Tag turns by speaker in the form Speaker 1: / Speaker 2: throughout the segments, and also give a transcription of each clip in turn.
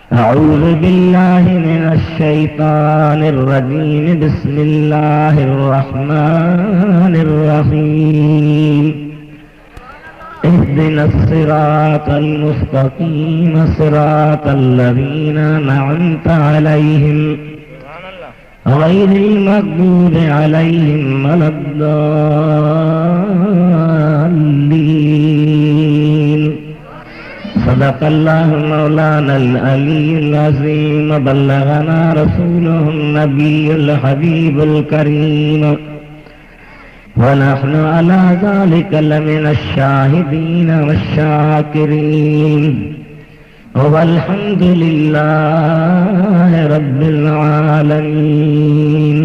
Speaker 1: अऊज़ु बिल्लाहि मिनश शैतानिर रजीम। बिस्मिल्लाहिर रहमानिर रहीम। इहदिनस सिरातल मुस्तकीम सिरातल लज़ीना अनअमता अलैहिम गैरिल मग़्दूबि अलैहिम वलद्दाल्लीन। सदक़ल्लाहु मौलानल अलीयुल अज़ीम। बल्लगना रसूलुहुन नबियुल हबीबुल करीम। वनहनु अला ज़ालिका लमिनश शाहिदीन वश्शाकिरीन। वल्हम्दुलिल्लाहि रब्बिल आलमीन।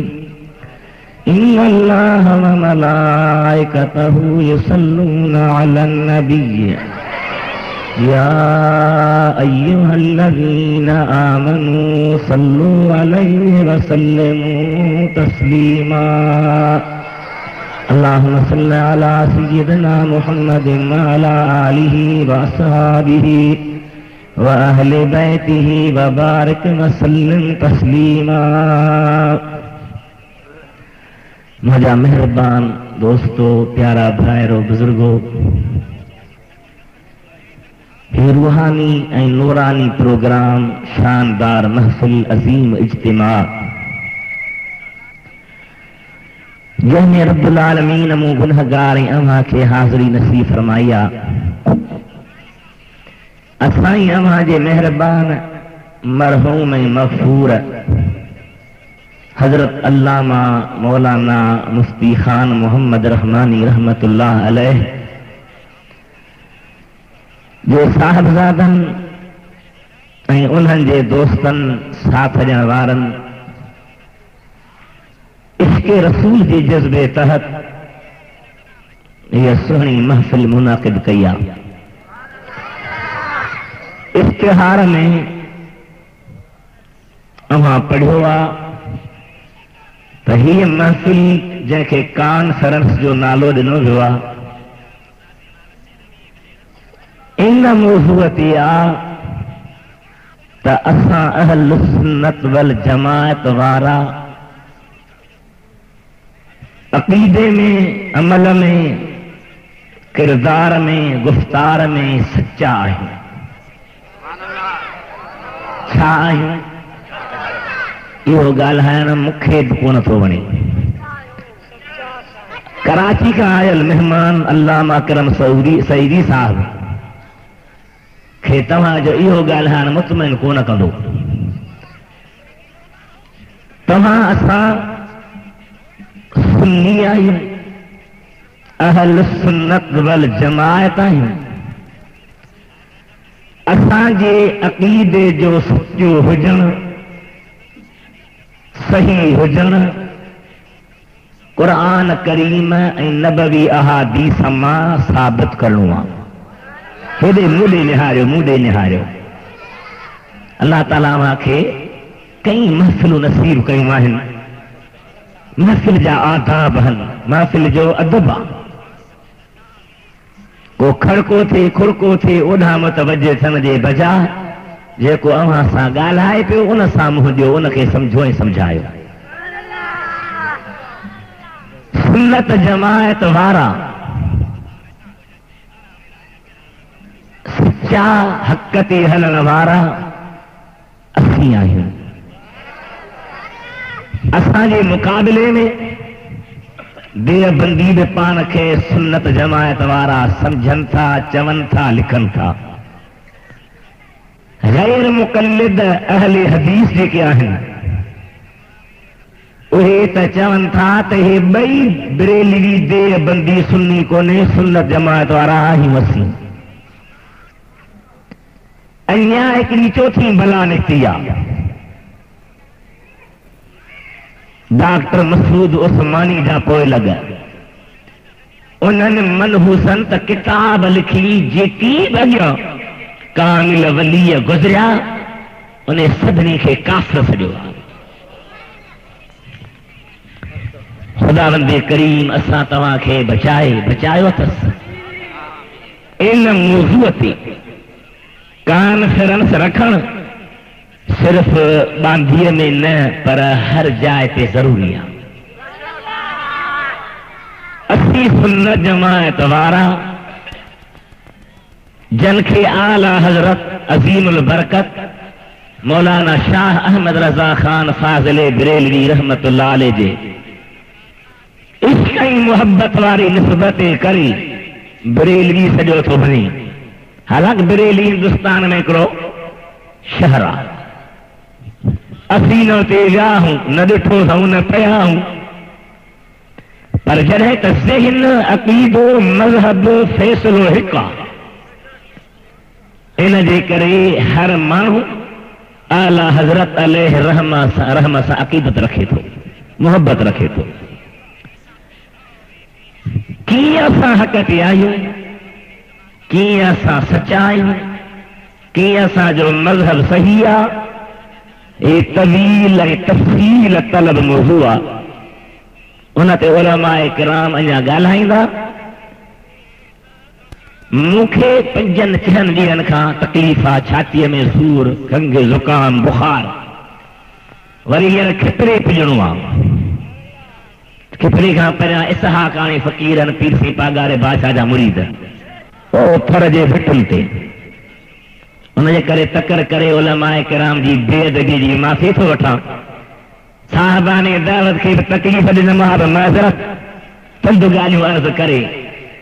Speaker 1: इन्नल्लाह व मलाइकतहु युसल्लूना अलन नबिय्य या अय्युहल्लज़ीना आमनू सल्लू अलैहि व सल्लिमू तस्लीमा। अल्लाहुम्मा सल्लि अला सय्यिदिना मुहम्मदिन व अला आलिहि व अस्हाबिहि व अहले बैतिहि व बारिक व सल्लिम तस्लीमा। मुझा मेहरबान दोस्तों, प्यारा भाइरो, बुजुर्गो, ये रूहानी ऐं नूरानी प्रोग्राम शानदार महफिल अज़ीम इज्तिमा जंहिंमें रब्बुल आलमीन मूं गुनहगार ऐं अव्हां खे हाज़िरी नसीब फरमाया। असाई अव्हां जे मेहरबान मरहूम ऐं मग़फ़ूर हज़रत अल्लामा मौलाना मुफ्ती खान मोहम्मद रहमानी रहमतुल्लाह अलैह जो साहिबज़ादनि ऐं उन्हनि जे दोस्तनि साथ ॾियण वारनि इश्क़े रसूल जे जज़्बे तहत हीअ सुहिणी महफ़िल मुनाक़िद कई आहे। इश्तिहार में अव्हां पढ़ियो आहे त हीअ महफ़िल जंहिंखे कॉन्फ्रेंस जो नालो ॾिनो वियो आहे, इन मौज़ूअ ते आहे त असां अहल सुन्नत वल जमाअत वारा अक़ीदे में, अमल में, किरदार में, गुफ्तार में सच्चा आहियूं। छा आहियूं? इहो ॻाल्हाइण मूंखे बि कोन थो वणे। कराची खां आयल महिमान अल्लामा करम सईदी साहब खे तव्हांजो इहो ॻाल्हाइण मुतमइन कोन कंदो। तव्हां असां सुन्नी आहियूं, अहल सुन्नत वल जमाअत आहियूं। असांजे अक़ीदे जो सचो हुजणु, सही हुजणु क़ुरान करीम ऐं नबवी अहादीस मां साबित करणो आहे। हेॾे मूॾे निहारियो। अल्लाह ताला मूंखे कई महफ़िलूं नसीब कयूं आहिनि। महफ़िल जा आदाब आहिनि, महफ़िल जो अदब आहे। को खड़को थिए, खुड़को थिए, ओॾा मुतवजे थियण जे बजाय जेको अव्हां सां ॻाल्हाए पियो उन सां मुंहुं ॾियो, उनखे सम्झो ऐं सम्झायो। सुन्नत जमाअत वारा सच्चा हक़ ते हलण वारा असीं आहियूं। असांजे मुक़ाबले में देवबंदी बि पाण खे सुन्नत जमाअत वारा सम्झनि था, चवनि था, लिखनि था। गैर मुक़ल्लिद अहले हदीस जेके आहिनि उहे त चवनि था त हे ॿई बरेलवी देवबंदी सुन्नी कोन्हे, सुन्नत जमाअत वारा आहियूं असीं। अञा हिकिड़ी चौथी बला निकिती आहे। डॉक्टर मसूद उस्मानी जा पोइ लॻ उन्हनि मनहूसन त किताब लिखी जेकी अॻियां कामिल वलीअ गुज़रिया उन सभिनी खे काफ़िर सॼो आहे। खुदावंदे करीम असां तव्हांखे बचायो अथसि। इन मौज़ूअ ते कॉन्फ्रेंस रखण सिर्फ बांधीअ में न पर हर जाइ ते ज़रूरी आहे। असी सुन्नत जमायत वारा जन खे आला हज़रत अज़ीमुल बरकत मौलाना शाह अहमद रज़ा ख़ान फ़ाज़िले बरेलवी रहमतुल्लाह अलैह जे इश्क़ ऐं मुहब्बत वारी निस्बत करे बरेलवी सॼो थो बणे। हालांकि बरेली हिंदुस्तान में हिकिड़ो शहर आहे। असीं न ते विया आहियूं, न ॾिठो अथऊं, न पिया आहियूं, पर जॾहिं त ज़हन, अक़ीदो, मज़हब, फ़ैसिलो हिकु आहे, इन जे करे हर माण्हू आला हज़रत अलैहि रहम सां अक़ीदत रखे थो, मुहबत रखे थो। कीअं असां हक़ ते आहियूं, कीअं असां सचा आहियूं, कीअं असांजो मज़हब सही आहे, ये तवील ऐं तफ़सील तलब मौज़ू आहे। उन ते उलमाए किराम अञा ॻाल्हाईंदा। मूंखे 5-6 ॾींहंनि खां तकलीफ़ आहे, छातीअ में सूर, खंघि, ज़ुकाम, बुखार, वरी हींअर खिपरे पिजणो आहे। खिपरे खां पहिरियां इसहाक़ाणी फ़क़ीरनि पीर सिंह पागारे बादशाह जा मुरीद ओ थर जे भिटुनि ते, उनजे करे तकर करे उलमाए किराम जी बेअदबी जी माफ़ी थो वठां। साहिबाने दावत खे बि तकलीफ़ ॾिनमांव, माज़रत, चंद ॻाल्हियूं अर्ज़ करे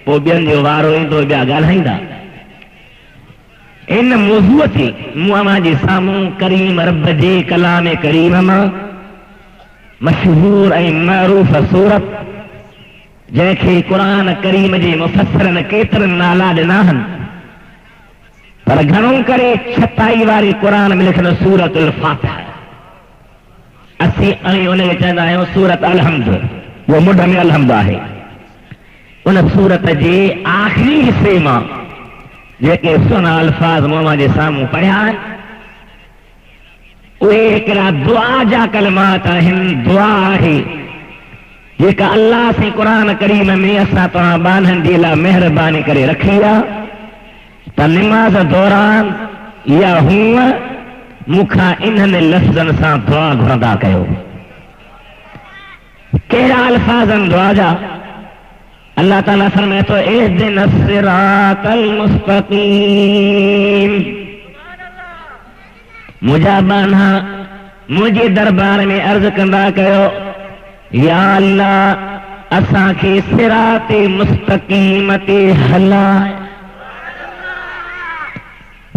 Speaker 1: पोइ ॿियनि जो वारो ईंदो, ॿिया ॻाल्हाईंदा। इन मौज़ूअ ते मूं अव्हां जे साम्हूं करीम रब जे कलाम करीम मां मशहूर ऐं मअरूफ़ सूरत, जंहिंखे क़ुरान करीम जे मुफ़स्सिरनि केतिरनि नाला ॾिना आहिनि, पर घणो करे 26 वारी क़ुरान में लिखियल सूरतुल फातिहा, असीं ऐं उनखे चवंदा आहियूं सूरत अलहम्द, उहो मुढ में अलहम्द आहे। उन सूरत जे आख़िरी हिसे मां जेके सुहिणा अल्फाज़ मूं जे साम्हूं पढ़िया आहिनि, उहे हिकिड़ा दुआ जा कलमात आहिनि। दुआ आहे जेका अल्लाह से क़ुरान करीम में असां तव्हां ॿारनि जे लाइ महिरबानी करे रखी आहे त निमाज़ दौरान या हूअं मूंखां इन्हनि लफ़्ज़नि सां दुआ घुरंदा कयो। कहिड़ा अल्फाज़नि दुआ जा? अल्लाह ताला फरमाए थो इहदिना सिरातल मुस्तक़ीम। मुंहिंजा बाना मुंहिंजे दरबार में अर्ज़ कंदा कयो, या अल्लाह असांखे सिराते मुस्तक़ीम ते हलाए।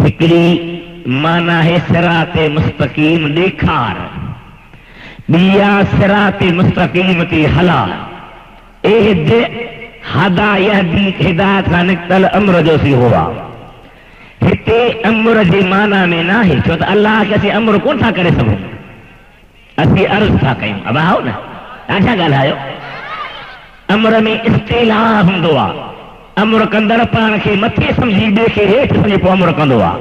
Speaker 1: हिकिड़ी माना है सिराते मुस्तक़ीम ॾेखार, ॿिया सिराते मुस्तक़ीम ते हला। हदा यहदी हिदायत खां निकितल अमर जो सिहो आहे। हिते अमर जे माना में न आहे, छो त अल्लाह खे असीं अमर कोन था करे सघूं, असीं अर्ज़ था कयूं। अब आओ न, ॾाढा ॻाल्हायो। अमर में इस्तिलाह हूंदो आहे, अमर कंदड़ पाण खे मथे सम्झी ॿिए खे हेठि सम्झी पोइ अमर कंदो आहे।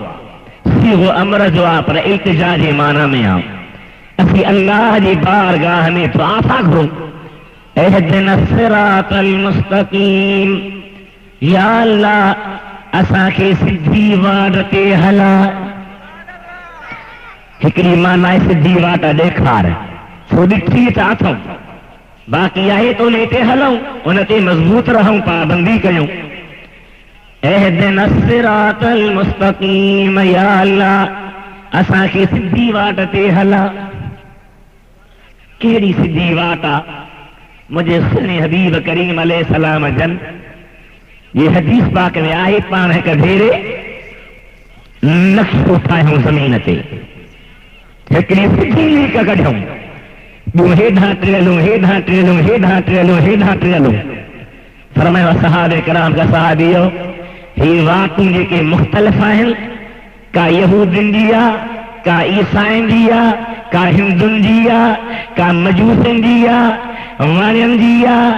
Speaker 1: सिहो अमर जो आहे पर इल्तिजा जे माना में आहे। असीं अल्लाह जी बारगाह में दुआ था घुरूं, इहदिना सिरातल मुस्तक़ीम, या अल्लाह असांखे सिधी वाट ते हला। हिकिड़ी माना आहे सिधी वाट ॾेखार, छो ॾिठी त अथऊं, बाक़ी आहे त उन ते हलूं, उन ते मज़बूत रहूं, पाबंदी कयूं। इहदिना सिरातल मुस्तक़ीम, या अल्लाह असांखे सिधी वाट ते हला। कहिड़ी सिधी वाट आहे? मुंहिंजे सुहिणे हबीब करीम अलैहिस्सलाम जन ये हदीस पाक में आहे, पाण हिकु भेरे नक्शो ठाहियूं ज़मीन ते, हिकिड़ी सिधी लीक कढियूं, ॿियूं हेॾां टिरलूं, हेॾां टिरलूं, हेॾां टिरलूं, हेॾां टिरलूं। फरमायो सहाबे किराम का सहाबियो, ही वाटूं जेके मुख़्तलिफ़ आहिनि, का यहूदियुनि जी आहे, का ईसाइनि जी आहे, का हिंदुनि जी आहे, का मजूसनि जी आहे, वाणियुनि जी आहे,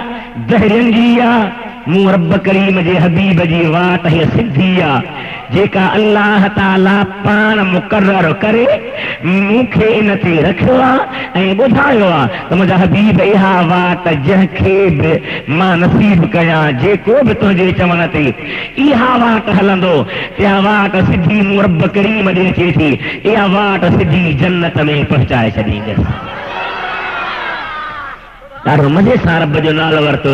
Speaker 1: दहरियुनि जी आहे, मूं रब करीम जे हबीब जी वाट हीअ सिधी आहे जेका अल्लाह ताला पाण मुक़रर करे मूंखे इन ते रखियो आहे ऐं ॿुधायो आहे त मुंहिंजा हबीब इहा वाट जंहिंखे बि मां नसीब कयां जेको बि तुंहिंजे चवण ते इहा वाट हलंदो इहा वाट सिधी मूं रब करीम ॾे अचे थी इहा वाट सिधी जन्नत में पहुचाए छॾींदसि। ॾाढो मज़े सां रब जो नालो वरितो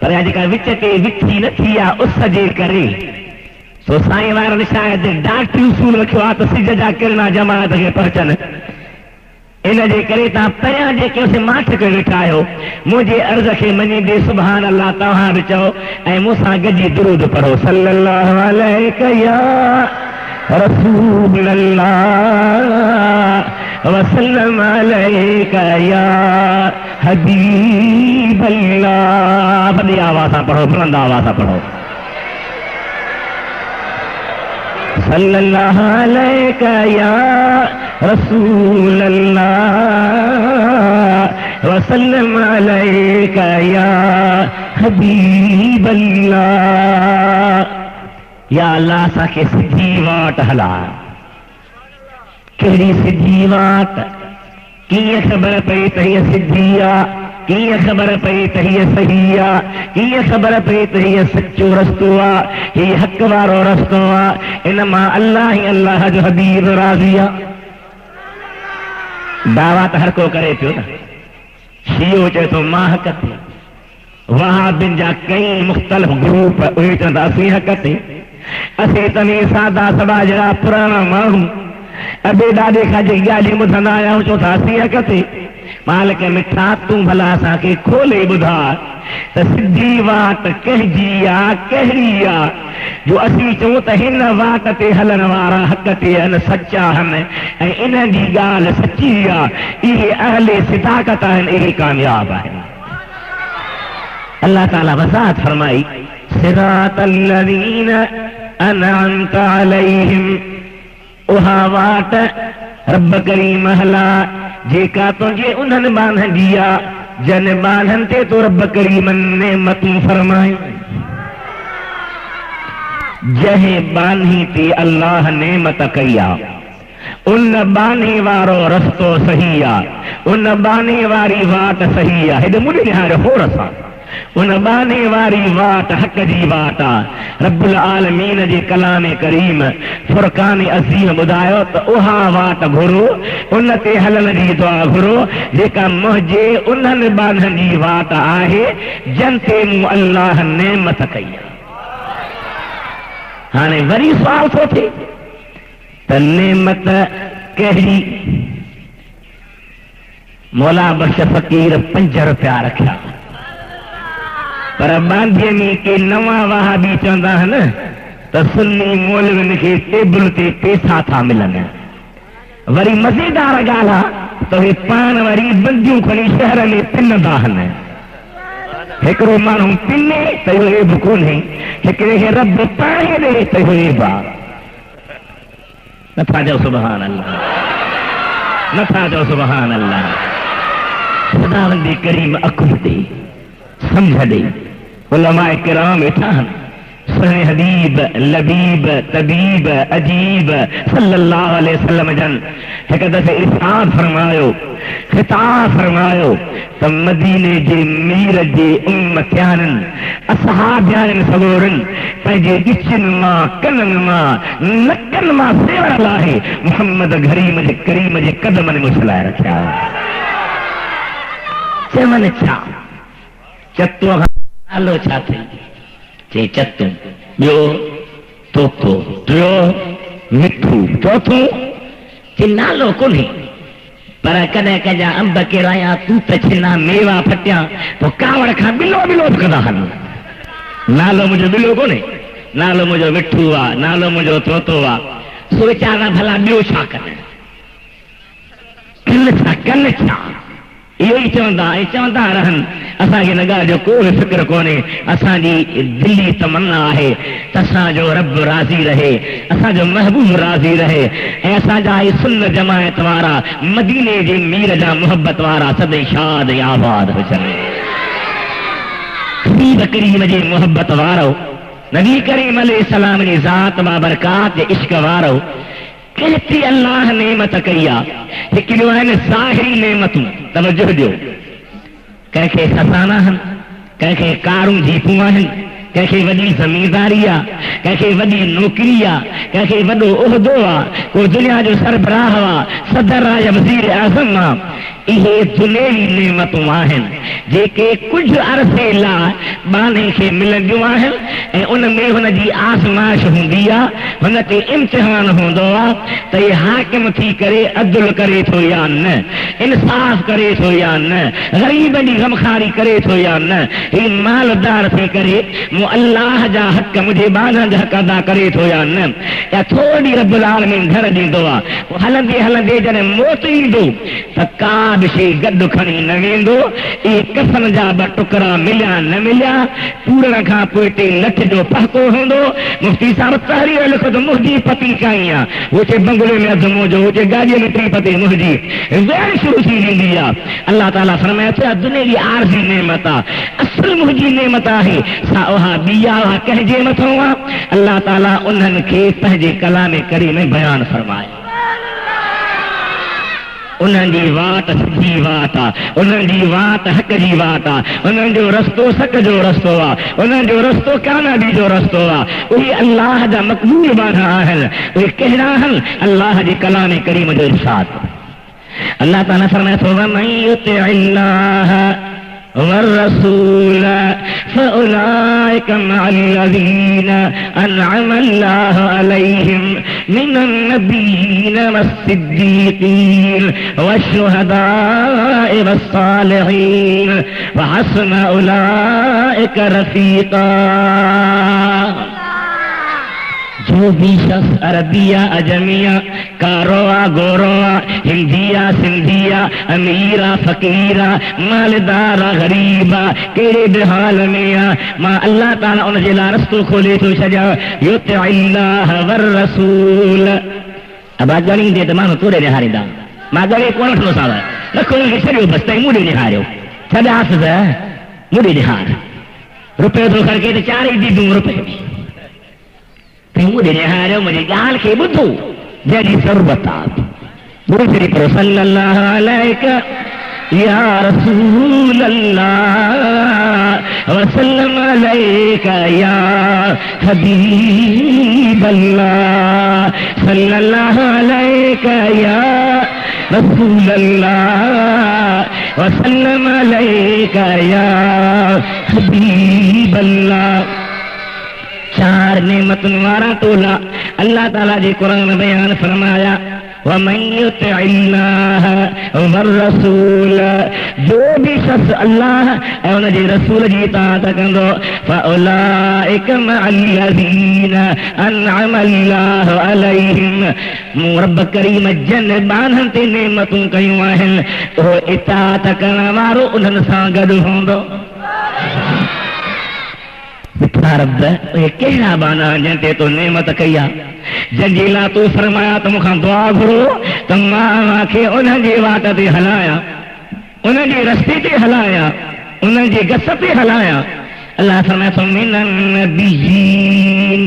Speaker 1: पर अॼुकल्ह विच ते विछी न थी आहे उस जे करे सो साईं वारनि शायदि डांटियूं सूल रखियो आहे त सिज जा किरणा जमात खे पहुचनि इन जे करे तव्हां परियां जेके उस माठ करे वेठा आहियो मुंहिंजे अर्ज़ खे मञींदे सुभान अल्लाह तव्हां बि चओ ऐं मूंसां गॾिजी दुरूद पढ़ो सल्लल्लाहु अलैहि या रसूल अल्लाह वसल्लम अलैका या हबीब अल्लाह। बड़ी आवाज़ सां पढ़ो बुलंद आवाज़ सां पढ़ो सल्लल्लाहु अलैका या रसूल अल्लाह वसल्लम अलैका या हबीब अल्लाह। या अल्लाह असांखे सिधी वाट हला कहिड़ी सिधी वाट कीअं ख़बर पई त हीअ सिधी आहे कीअं ख़बर पई त हीअ सही आहे कीअं ख़बर पई त हीअ सचो रस्तो आहे हीअ हक़ वारो रस्तो आहे इन मां अल्लाह ई अल्लाह जो हबीब राज़ी आहे। दावा त हर को करे पियो न शियो चए थो मां हक़ ते वहाबिन जा कई मुख़्तलिफ़ ग्रुप उहे चवंदा असीं हक़ ते असीं तव्हीं सादा सभा जहिड़ा पुराणा माण्हू अबे ॾाॾे खां जेकी ॻाल्हियूं ॿुधंदा आया आहियूं चओ था असीं हक़ ते मालिक मिठा तूं भला असांखे खोले ॿुधा त सिधी वाट कंहिंजी आहे कहिड़ी आहे जो असीं चऊं त हिन वाट ते हलण वारा हक़ ते आहिनि सचा आहिनि ऐं इन जी ॻाल्हि सची आहे इहे अहले सिदाक़त आहिनि इहे कामयाब आहिनि। अल्लाह ताला वज़ाहत फरमाई सिरातल लज़ीन अनअमत अलैहिम उहा वाट रब करीम हला जेका तुंहिंजे उन्हनि ॿारनि जी आहे जन ॿारनि ते तो रब करीम नेमतूं फरमायूं जंहिं बानी ते अल्लाह नेमत कई आहे उन बानी वारो रस्तो सही आहे उन बानी वारी वाट सही आहे हेॾे मुॾे निहारियो होड़ सां उन बाने वारी वाट हक़ जी वाट आहे रब्बुल आलमीन जे कलाम करीम फुरकान अज़ीम ॿुधायो त उहा वाट घुरो उन ते हलण जी दुआ घुरो जेका मुंहिंजे उन्हनि बाननि जी वाट आहे जन ते मूं अल्लाह नेमत कई आहे। हाणे वरी सुवाल थो थिए त नेमत कहिड़ी मौला बख्श फ़कीर 5 रुपया रखिया पर बांधीअ में के नवा वहाबी चवंदा आहिनि त सुन्नी मौलवियुनि खे टेबल ते पैसा था मिलनि। वरी मज़ेदार ॻाल्हि आहे त उहे पाण वरी बंदियूं खणी शहर में पिनंदा आहिनि। हिकिड़ो माण्हू पिने त इहो एब कोन्हे हिकिड़े खे रब पाणी ॾे त इहो एब आहे। नथा चओ सुभान अल्लाह नथा चओ सुभान अल्लाह। खुदावंदी करीम अकुल ॾे समझ ॾे उलमाए किराम वेठा आहिनि सुहिणे हबीब लबीब तबीब अजीब सल्लल्लाहु अलैहि वसल्लम जन हिकु दफ़े इरशाद फरमायो खिताब फरमायो त मदीने जे मीर जे उम्मतियाननि असहाबियाननि सगोरनि पंहिंजे ॾिचनि मां कननि मां नकनि मां सेवर लाहे मुहम्मद करीम जे कदमनि में उछलाए रखिया। चवनि छा चतो नालो छा अथई चई चतू ॿियो तोतो टियों मिठू चौथों चई नालो कोन्हे पर कॾहिं कंहिंजा अंब किराया तूत छिना मेवा फटिया पोइ कावड़ खां बिलो बिलो कंदा आहिनि। नालो मुंहिंजो बिलो कोन्हे नालो मुंहिंजो मिठू आहे नालो मुंहिंजो तोतो आहे सो वीचारा भला ॿियो छा कनि कन छा इहो ई चवंदा रहनि। असांखे हिन ॻाल्हि जो कोई फिक्र कोन्हे असांजी दिली तमन्ना आहे त असांजो रब राज़ी रहे असांजो महबूब राज़ी रहे ऐं असांजा ई सुन्न जमायत वारा मदीने जे मीर जा मुहबत वारा सदैव शाद आबाद हुजनि। ख़रीद हबीब करीम जी मोहब्बत वारो नबी करीम अलैहिस्सलाम जी ज़ात बाबरकात जे इश्क वारो केतिरी अल्लाह नेमत कई आहे। हिकिड़ियूं आहिनि ज़ाहिरी नेमतूं, तवजो ॾियो। कंहिंखे ससाना आहिनि, कंहिंखे कारूं जीपूं आहिनि, कंहिंखे वॾी ज़मीनदारी आहे, कंहिंखे वॾी नौकिरी आहे, कंहिंखे वॾो उहिदो आहे, को दुनिया जो सरबराह आहे, सदर आहे या वज़ीर आज़म आहे। इहे दुनियावी नेमतूं आहिनि जेके कुझु अरसे लाइ बाने खे मिलंदियूं आहिनि ऐं उन में हुनजी आज़माइश हूंदी आहे, हुन ते इम्तिहान हूंदो आहे त इहे हाकिम थी करे अदल करे थो या न, इंसाफ़ करे थो या न, ग़रीबनि जी ग़मख़ारी करे थो या न, ही मालदार थी करे मूं अल्लाह जा हक़ मुंहिंजे ॿारनि जा हक़ अदा करे थो या न, या थोरी रब्बुल आलमीन घर ॾींदो आहे। हलंदे हलंदे जॾहिं मौत ईंदो त का बि शइ गॾु खणी न वेंदो। इहे कफ़न जा ॿ टुकड़ा मिलिया न मिलिया, पूरण खां पोइ ते लठ जो पहको हूंदो। मुफ्ती साहिब तहरीर लिखो त मुंहिंजी पती काई आहे, वो चए बंगले में अधु मौजो, वो चए गाॾीअ में टी पती मुंहिंजी, वेड़ शुरू थी वेंदी आहे। अल्लाह ताला फरमाए थो दुनिया जी आरज़ी नेमत आहे, असुल मुंहिंजी नेमत आहे सा उहा ॿी आहे कंहिंजे मथां आहे। अल्लाह ताला उन्हनि खे पंहिंजे कलाम करीम में बयानु फरमाए। उन्हनि जी वाट सिधी वाट आहे, उन्हनि जी वाट हक़ जी वाट आहे, उन्हनि जो रस्तो सक जो रस्तो आहे, उन्हनि जो रस्तो कामयाबी जो रस्तो आहे। उहे अल्लाह जा मक़बूल बाना आहिनि। उहे कहिड़ा आहिनि? अल्लाह जे कलाम करीम जो इरशाद। अल्लाह ताला फरमाए थो वमन युतिअल्लाह والرسول فأولئك مع الذين أنعم الله عليهم من النبيين والصديقين والشهداء والصالحين وحسن أولئك رفيقا। जो भी शख्स अरबिया अजमिया कारोआ गोरोआ हिंदिया सिंधिया अमीरा फकीरा मालदारा गरीबा कहिड़े बि हाल में आहे, मां अल्लाह ताला उन जे लाइ रस्तो खोले थो छॾियां। युतिअल्लाह वर रसूल। अब घणी देर त माण्हू तोड़े निहारींदा, मां घणे कोन वठंदो सां रखो हुनखे छॾियो बसि ताईं मूं ॾे निहारियो, छॾियासि त मूं ॾे निहार, रुपयो थो ख़र्चे त चार ई ॾींदुमि रुपए मुझे निहारियो, मुझे ॻाल्हि खे ॿुधो जंहिंजी ज़रूरत आहे। गुरू पढ़ो सल्लल्लाहु अलैहि या रसूल अल्लाह वसल्लम अलैका या हबीब अल्लाह सल्लल्लाहु अलैका या रसूल अल्लाह वसल्लम अलैका या हबीब अल्लाह। चार नेमतुनि वारा टोला अल्लाह ताला जे कुरान बयान फरमाया। वमन युतिअल्लाह वररसूल, जो भी शख्स अल्लाह ऐं उन जे रसूल जी इताअत कंदो फउलाइक मअल्लज़ीन अनअम अल्लाहु अलैहिम, मूं रब करीम जन बाननि ते नेमतूं कयूं आहिनि, उहो इताअत करण वारो उन्हनि सां गॾु हूंदो। रब उहे कहिड़ा बाना जंहिं ते तो नेमत कई आहे, जंहिंजे लाइ तूं फरमाया त मूंखां दुआ घुरो त मां खे उन्हनि जे वाट ते हलायां, उन्हनि जे रस्ते ते हलायां, उन्हनि जे गस ते हलायां। अल्लाह फरमाए थो मिनन नबिय्यीन,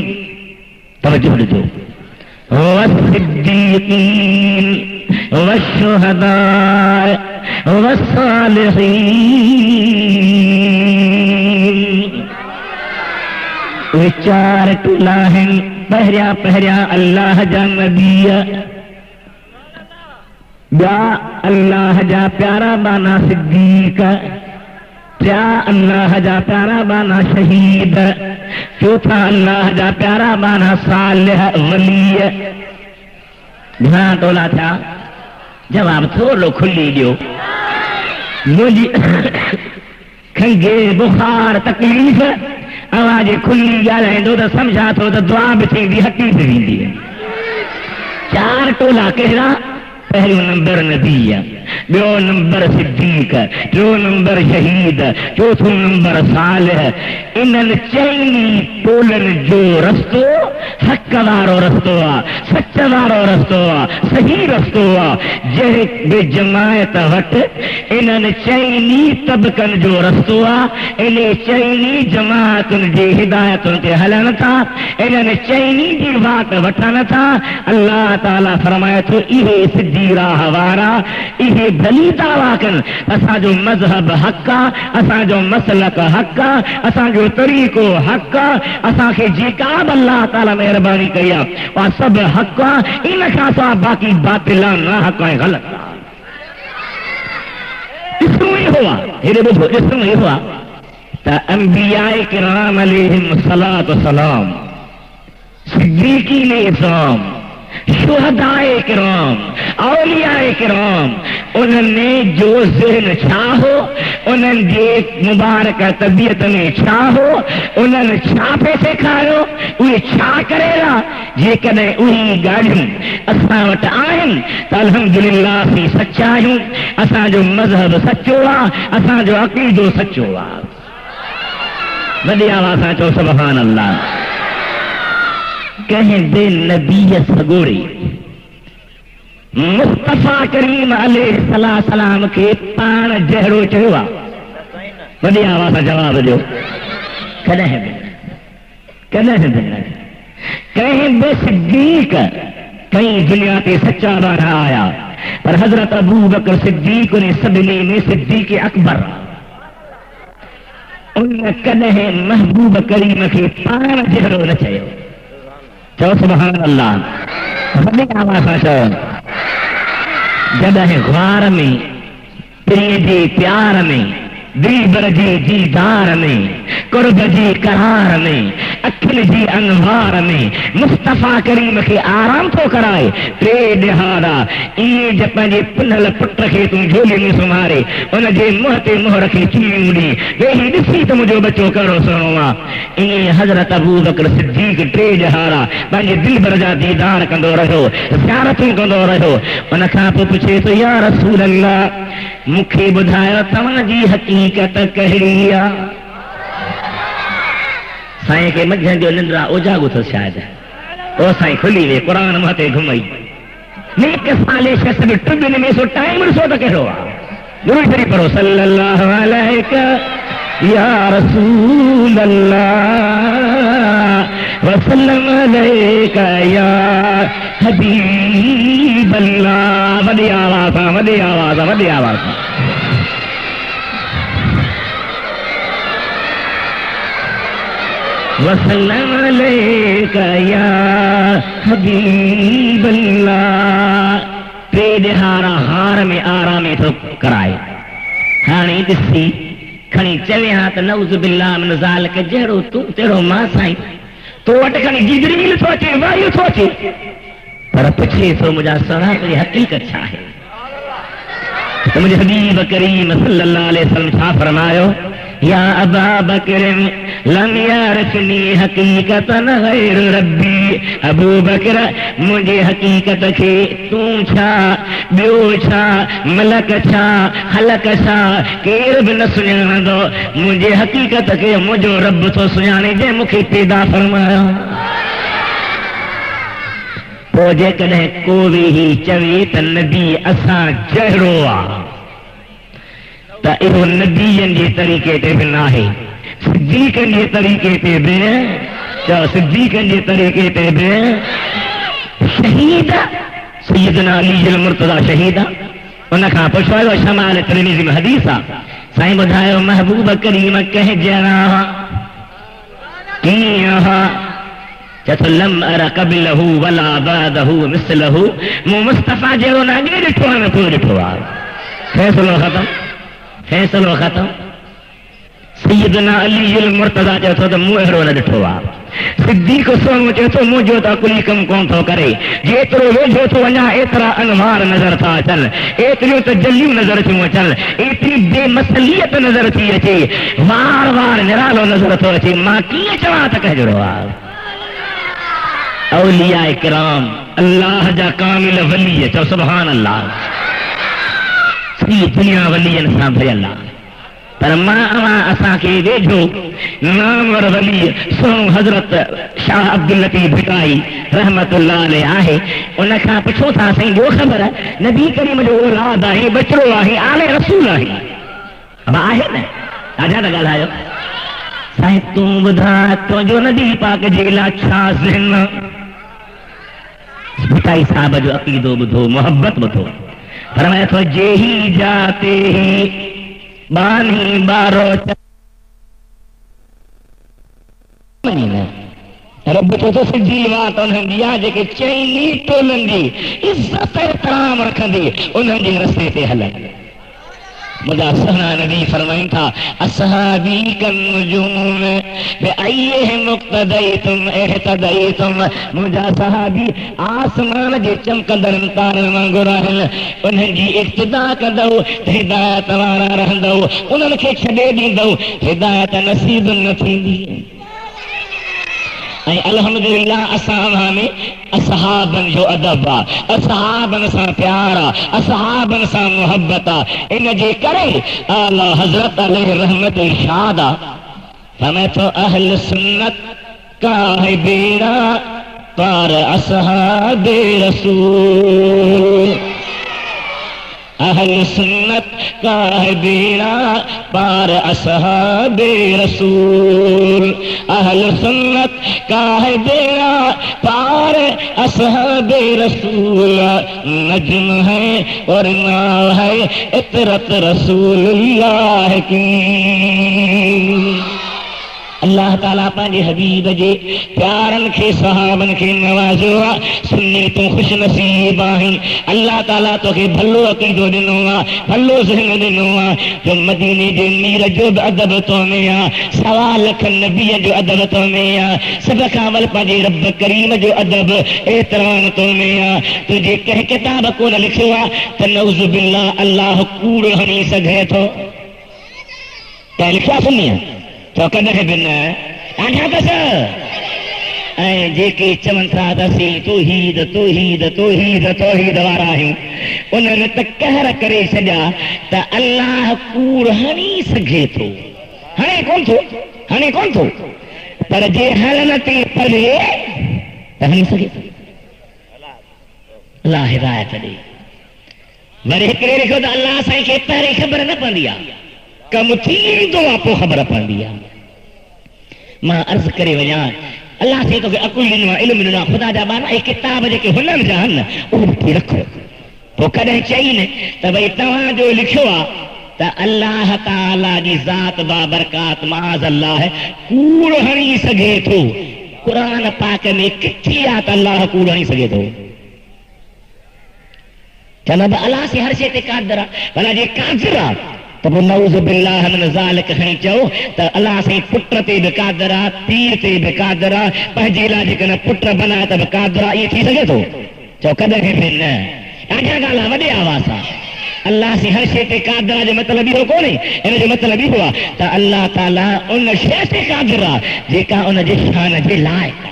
Speaker 1: तवज्जो ॾिजो, वस्सिद्दीक़ीन वश्शुहदाअ वस्सालिहीन। उहे चार टोला आहिनि। पहिरियां पहिरियां अल्लाह जा नबी, ॿिया अल्लाह जा प्यारा बाना सिद्दीक, टिया अल्लाह जा प्यारा बाना शहीद, चौथा अल्लाह जा प्यारा बाना सालिह वली। घणा टोला थिया? जवाब थोरो खुली ॾियो। मुंहिंजी खंघे बुखार तकलीफ़ आवाज़ खुली ॻाल्हाईंदो त सम्झा थो त दुआ बि थींदी, हटी बि वेंदी। चार टोला कहिड़ा? पहिरियों नंबर नबी आहे, ॿियो नंबर सिद्दीक, टियों नंबर शहीद, चौथों नंबर सालिह। इन्हनि चइनी टोलनि जो रस्तो हक़ वारो रस्तो आहे, सच वारो रस्तो आहे, सही रस्तो आहे। जंहिं बि जमायत वटि इन्हनि चइनी तबक़नि जो रस्तो आहे, इन चइनी जमातुनि जी हिदायतुनि ते हलनि था, इन्हनि चइनी जी वाट वठनि था। अल्लाह ताला फरमाए थो इहे सिधी राह वारा, इहे भली दावा कनि असांजो मज़हब हक़ आहे, असांजो मसलक हक़ आहे, असांजो तरीक़ो हक़ आहे, असांखे जेका बि अल्लाह ताला महिरबानी कई आहे उहा सभु हक़ आहे। इन खां सवाइ बाक़ी बातिल आहे, ना हक़ ऐं ग़लति आहे। ॾिसणो इहो आहे, हेॾे ॿुधो, ॾिसणो इहो आहे त अंबियाए किराम अलैहिम सलात सलाम, सिद्दीकीन इज़ाम, शुहदाए किराम, औलियाए किराम, उन्हनि जो ज़हन छा हो, उन्हनि जे मुबारक तबियत में छा हो, उन्हनि छा पे सेखारियो, उहे छा करेला। जेकॾहिं उहे ॻाल्हियूं असां वटि आहिनि त अल्हम्दुलिल्लाह असीं सचा आहियूं, असांजो मज़हब सचो आहे, असांजो अक़ीदो सचो आहे। वॾी आवाज़ सां चओ सुभान अल्लाह। कंहिं बे नबीअ सगोरे मुस्तफ़ा करीम अलैहिस्सलाम खे पाण जहिड़ो चयो आहे। वॾी आवाज़ सां जवाब ॾियो। कॾहिं बि कंहिं बि सिद्दीक़ कई दुनिया ते सच्चा ॿार आया, पर हज़रत अबू बकर सिद्दीक़ ने सभिनी में सिद्दीक़ अकबर, उन कॾहिं महबूब करीम खे पाण जहिड़ो न चयो। चओ सुभान अल्लाह। वॾी आवाज़ सां चओ। जॾहिं ग़्वार में, प्रिय जे प्यार में, दिलबर जे दीदार में, कुर्ब जी करार में, अखिल जी अनवार में मुस्तफ़ा करीम खे आराम थो कराए। टे ॾिहाड़ा ईअं जे पंहिंजे पुनल पुट खे तूं झोली में सुम्हारे, उनजे मुंहं ते मुंहुं रखी चीरियूं ॾी, वेही ॾिसी त मुंहिंजो बचो कहिड़ो सुहिणो आहे। ईअं हज़रत अबू बकर सिद्दीक़ टे ॾिहाड़ा पंहिंजे दिलबर जा दीदार कंदो रहियो, ज़ियारतूं कंदो रहियो। उन खां पोइ पुछे थो या रसूल अल्लाह, मूंखे ॿुधायो तव्हांजी हक़ीक़त कहिड़ी आहे। साईं खे मंझंदि जो निंद्रा ओजागो थो शायदि, ओ साईं खुली वे, क़ुरान मुंहं ते घुमई, नेक साले शख़्स बि टुबिन में सो टाइम ॾिसो त कहिड़ो आहे। दुरूद शरीफ़ पढ़ो सल्लल्लाहु अलैहि या रसूल अल्लाह वसल्लम अलैका या हबीब अल्लाह। वॾी आवाज़ सां, वॾी आवाज़ सां, वॾी आवाज़ सां। वसल्लम अलैका या हबीब अल्लाह। टे ॾिहाड़ा हार में आराम थो कराए। हाणे ॾिसी खणी चवे हा त नऊज़ बिल्लाह मिन ज़ालिक, जहिड़ो तूं तहिड़ो मां साईं, तो वटि खणी जिब्रील थो अचे, वायु थो अचे, पर पुछे थो मुंहिंजा सणा तुंहिंजी हक़ीक़त छा आहे। त मुंहिंजे हबीब करीम सल्लल्लाहु अलैहि वसल्लम छा फरमायो, या अबा बकर लम यारफनी हकीकतन गैर रब्बी। अबू बकर मुंहिंजे हकीकत खे तूं छा, ॿियो छा, मलक छा, ख़लक छा, केर बि न सुञाणंदो। मुंहिंजे हकीकत खे मुंहिंजो रब थो सुञाणे, जंहिं मूंखे पैदा फरमायो। पोइ जेकॾहिं को बि ही चवे त नबी असां जहिड़ो आहे त इहो नबीअनि जे तरीक़े ते बि न आहे, सिद्दीक़नि जे तरीक़े ते बि, चओ सिद्दीक़नि जे तरीक़े ते बि। शहीद सैयदना अली अल मुर्तज़ा शहीद आहे। उन खां पुछियो शमाल तिरमिज़ी में हदीस आहे, साईं ॿुधायो महबूब करीम कंहिं जहिड़ा कीअं? चए थो लम अर क़ब्लहू वला बादहू मिस्लहू, मूं मुस्तफ़ा जहिड़ो न अॻे ॾिठो आहे न पोइ ॾिठो आहे। फ़ैसिलो ख़तमु, फ़ैसिलो ख़तमु। सैयदना अली अल मुर्तज़ा चए थो त मूं अहिड़ो न ॾिठो आहे। सिद्दीक़ सोनो चए थो मुंहिंजो त कुली कमु कोन थो करे, जेतिरो वेझो थो वञा एतिरा अनवार नज़र था अचनि, एतिरियूं तजल्लियूं नज़र थियूं अचनि, एतिरी बेमसलियत नज़र थी अचे, वार वार निरालो नज़र थो अचे। मां कीअं चवां त कंहिं जहिड़ो आहे? औलिया किराम, अल्लाह जा कामिल वली, चओ सुभान अल्लाह। सॼी दुनिया वलीअनि सां भरियल आहे। पर मां असांखे वेझो नामवर वली सोनू हज़रत शाह अब्दुल लतीफ़ भिटाई रहमतुल्लाह अलैह आहे। उन खां पुछो था साईं ॿियो ख़बर नबी करीम जो औलाद आहे, बचिड़ो आहे, आले रसूल आहे। अब आहे न ॾाढा था ॻाल्हायो। साईं तूं ॿुधा तुंहिंजो नबी पाक जे लाइ छा ज़हन। भिटाई साहब जो अक़ीदो ॿुधो, मोहब्बत ॿुधो। फरमाए थो जे ही जाते ही बानी बारो रब चो तो सिधी बात उन्हनि जी आहे जेके चईनी टोलनि जी इज़त एहतराम रखंदी उन्हनि जे रस्ते ते हलनि। मुंहिंजा सहना नबी फरमाइनि था असहाबी कन नुजूम बिअय्यिहिम मुक़्तदयतुम इहतदयतुम। मुंहिंजा सहाबी आसमान जे चमकंदड़ तारनि वांगुरु आहिनि। उन्हनि जी इक्तिदा कंदव त हिदायत वारा रहंदव, उन्हनि खे छॾे ॾींदव हिदायत नसीब न थींदी। ऐं अल्हम्दुलिल्लाह असां में असहाबनि जो अदब आहे, असहाबनि सां प्यार आहे, असहाबनि सां मोहब्बत आहे। इन जे करे आला हज़रत अलैहि रहमत इरशाद आहे। फरमाए थो अहल सुन्नत का है बेड़ा पार असहाबे रसूल। अहल सुन्नत का है बेड़ा पार असहाबे रसूल। अहल सुन्नत का है बेड़ा पार असहाबे रसूल। नज्म है और नाव है इतरत रसूलुल्लाह की। अल्लाह ताला पंहिंजे हबीब जे प्यारनि खे सहाबनि खे नवाज़ियो आहे। सुन्नी तूं ख़ुशि नसीब आहीं। अल्लाह ताला तोखे भलो अक़ीदो ॾिनो आहे, भलो ज़हन ॾिनो आहे। जो मदीने जे मीर जो बि अदब तो में आहे, 1.25 लख नबीअ जो अदब तो में आहे। सभ खां वल पंहिंजे रब करीम जो अदब एतराम तो में आहे। तुंहिंजे कंहिं किताब कोन लिखियो आहे त नऊज़ु बिल्लाह अल्लाह कूड़ हणी सघे थो। कंहिं लिखियो आहे सुन्नीअ तो कॾहिं बि न। ॾाढा अथसि ऐं जेके चवनि था त असीं तौहीद तौहीद तौहीद तौहीद वारा आहियूं उन्हनि त कहर करे छॾिया त अल्लाह कूड़ हणी सघे थो। हणे कोन थो पर जे हलनि ते पवे त हणी सघे थो। अल्लाह हिदायत ॾे। वरी हिकिड़े लिखियो त अल्लाह साईं खे पहिरीं ख़बर न पवंदी आहे, कम थी ईंदो आहे पोइ ख़बर पवंदी आहे। मां अर्ज़ करे वञा अल्लाह से तोखे अकुल ॾिनो आहे, इल्मु ॾिनो आहे। ख़ुदा जा ॿार ऐं किताब जेके हुननि जा आहिनि उहे वठी रखो। पोइ कॾहिं चई न त भई तव्हांजो लिखियो आहे त अल्लाह ताला जी ज़ात बाबरकात माज़ अल्लाह कूड़ हणी सघे थो। क़ुरान पाक में किथे आहे त अल्लाह कूड़ हणी सघे थो? चवंदा अल्लाह से हर शइ ते क़ादिर आहे। भला जे क़ादिर आहे त पोइ नऊज़ बिल्लाह मिन ज़ालिक खणी चओ त अल्लाह साईं पुट ते बि क़ादिर आहे, पीउ ते बि क़ादिर आहे, पंहिंजे लाइ जेकॾहिं पुट बनाए त बि क़ादिर आहे। इहे थी सघे थो? चओ कॾहिं बि न। ॾाढा ॻाल्हि आहे वॾे आवाज़ सां। अल्लाह से हर शइ ते क़ादिर आहे जो मतिलबु इहो कोन्हे। इन जो मतिलबु इहो आहे त अल्लाह ताला उन शइ ते क़ादिर आहे जेका उन जे शान जे लाइक़ आहे,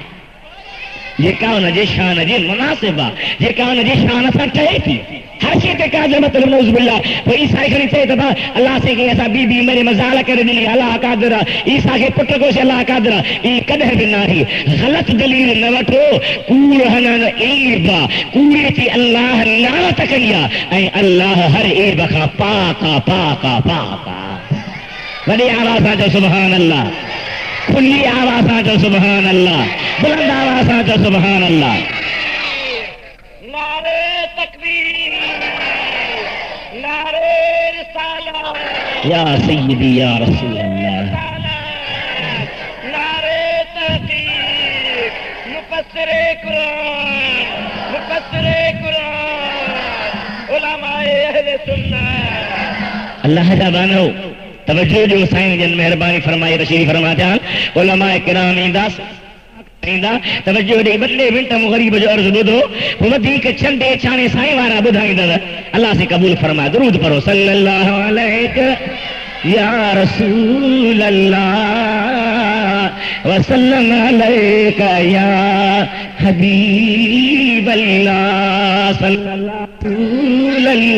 Speaker 1: जेका उन जे शान जे मुनासिब आहे, जेका उन जे शान सां ठहे थी। हर शइ ते क़ादिर मतिलबु नऊज़ बिल्लाह। पोइ ईसा खणी चए त अल्लाह से खे असां बीबी मेरे मज़ाल करे ॾिनी अल्लाह क़ादिर आहे, ईसा खे पुट कोसे अल्लाह क़ादिर आहे। इहे कॾहिं बि न आहे। ग़लति दलील न वठो। कूड़ हणण ऐब आहे, कूड़े ते अल्लाह लानत कई आहे ऐं अल्लाह हर ऐब खां पाक आहे, पाक आहे, पाक आहे। वॾे आवाज़ सां चओ सुभान अल्लाह, खुली आवाज़ सां चओ सुभान अल्लाह, बुलंद आवाज़ सां चओ सुभान अल्लाह। नारे तकबीर, नारे रिसालत, या सय्यदी या रसूल अल्लाह, नारे तहकीक, मुफस्सिरे कुरान, मुफस्सिरे कुरान, उलमाए अहले सुन्नत। अल्लाह जा बानो तवज्जो जो साईं जन मेहरबानी फरमाई तशरीफ़ फरमा जान। उलमाए किराम ईंदा तवज्जो ॾे। ॿ मिंट मूं ग़रीब जो अर्ज़ु ॿुधो, पोइ वधीक छंडे छाणे साईं वारा ॿुधाईंदव। अल्लाह से क़बूल फरमाए। दुरूद पढ़ो सल्लल्लाहु अलैहि या रसूल अल्लाह व सल्लम अलैका या हबीब अल्लाह, सल्लल्लाहु अलैहि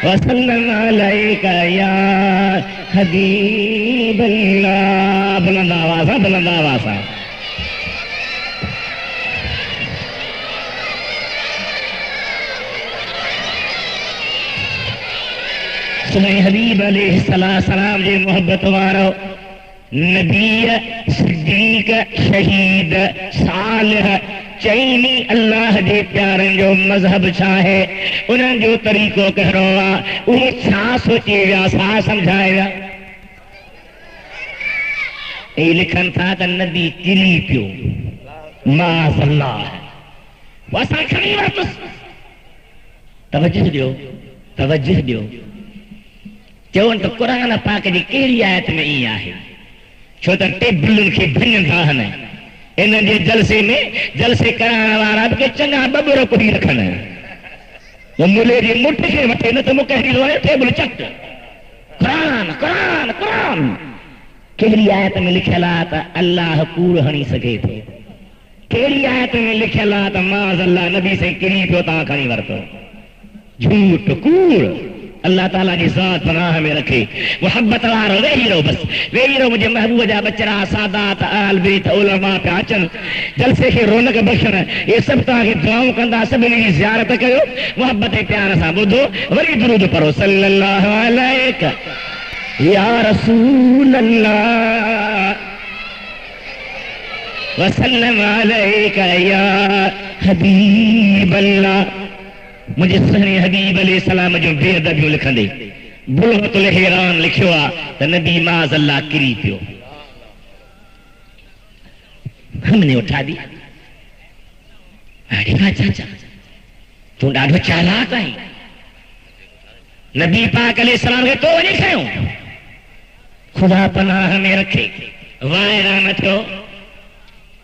Speaker 1: वसल्लम अलैका या हबीबल्लाह। बुलंद आवाज़, बुलंद आवाज़। सुने हबीब अलैहिस्सलाम जी मोहब्बत वारो नबी सिद्दीक शहीद सालिह चईनी अल्लाह जे प्यारनि जो मज़हब छा है, उन्हनि जो तरीक़ो कहिड़ो आहे, उहे छा सोचे विया, छा सम्झाए विया। हे लिखनि था त नबी किरी पियो माज़अल्लाह, असां खणी वरितुसि। तवजो ॾियो, तवजो ॾियो। चवनि त क़ुरान पाक जी कहिड़ी आयत में ईअं आहे, छो त टेबलुनि खे भञनि था हन इन जे जलसे में। जलसे कराइण वारा बि चङा बबुर कुड़ी रखनि, मुले जी मुठ खे वठे न त मूंखे टेबल चट। क़ुरान क़ुरान क़ुरान कहिड़ी आयत में लिखियल आहे त अल्लाह कूड़ हणी सघे थो, कहिड़ी आयत में लिखियल आहे त माज़अल्लाह नबी से किरी पियो तव्हां खणी वरितो। झूठ कूड़ अल्लाह ताला जी ज़ात पनाह में रखे। मोहब्बत वारो वेही रहो, बस वेही रहो। मुंहिंजे महबूब जा बचड़ा सादात आल बेत उलमा पिया अचनि जलसे खे रौनक बख़्शण, ये सभु तव्हांखे दुआऊं कंदा। सभिनी जी ज़ियारत कयो, मोहब्बत ऐं प्यार सां ॿुधो, वरी दुरूद पढ़ो। सल्लल्लाहु अलैका या रसूल अल्लाह वसल्लम अलैका या हबीब अल्लाह। मुझे सुहने हबीब अलैहिस्सलाम जो बेअदबियूं लिखंदे बुलगतुल हिरान लिखियो आहे त नबी माज़अल्लाह किरी पियो। हमने उठा दिया। अरे वाह चाचा, तूं ॾाढो चालाक आहीं। नबी पाक अलैहिस्सलाम खे तो वञी खयो, ख़ुदा पनाह में रखे। वाइरा न थियो,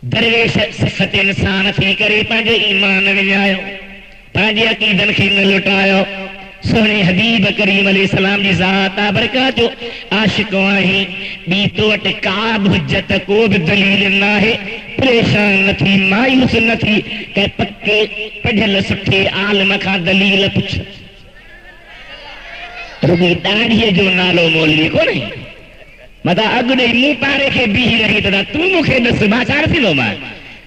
Speaker 1: दरवेश सिफ़त इंसान थी करे पंहिंजो ईमान विञायो, पंहिंजे अक़ीदनि खे न लुटायो। सोने हबीब करीम अलैहिस्सलाम जी ज़ात बरकत जो आशिक़ आहीं। ॿी तो वटि का बि हुज्जत, को बि दलील न आहे। परेशान न थी, मायूस न थी, कंहिं पके पढ़ियल सुठे आलिम खां दलील पुछ। रुॻी ॾाढ़ीअ जो नालो मौलवी कोन्हे, मता अॻु ॾेई मूं पारे खे बीही रही त तूं मूंखे ॾस, मां छा ॾसींदो मां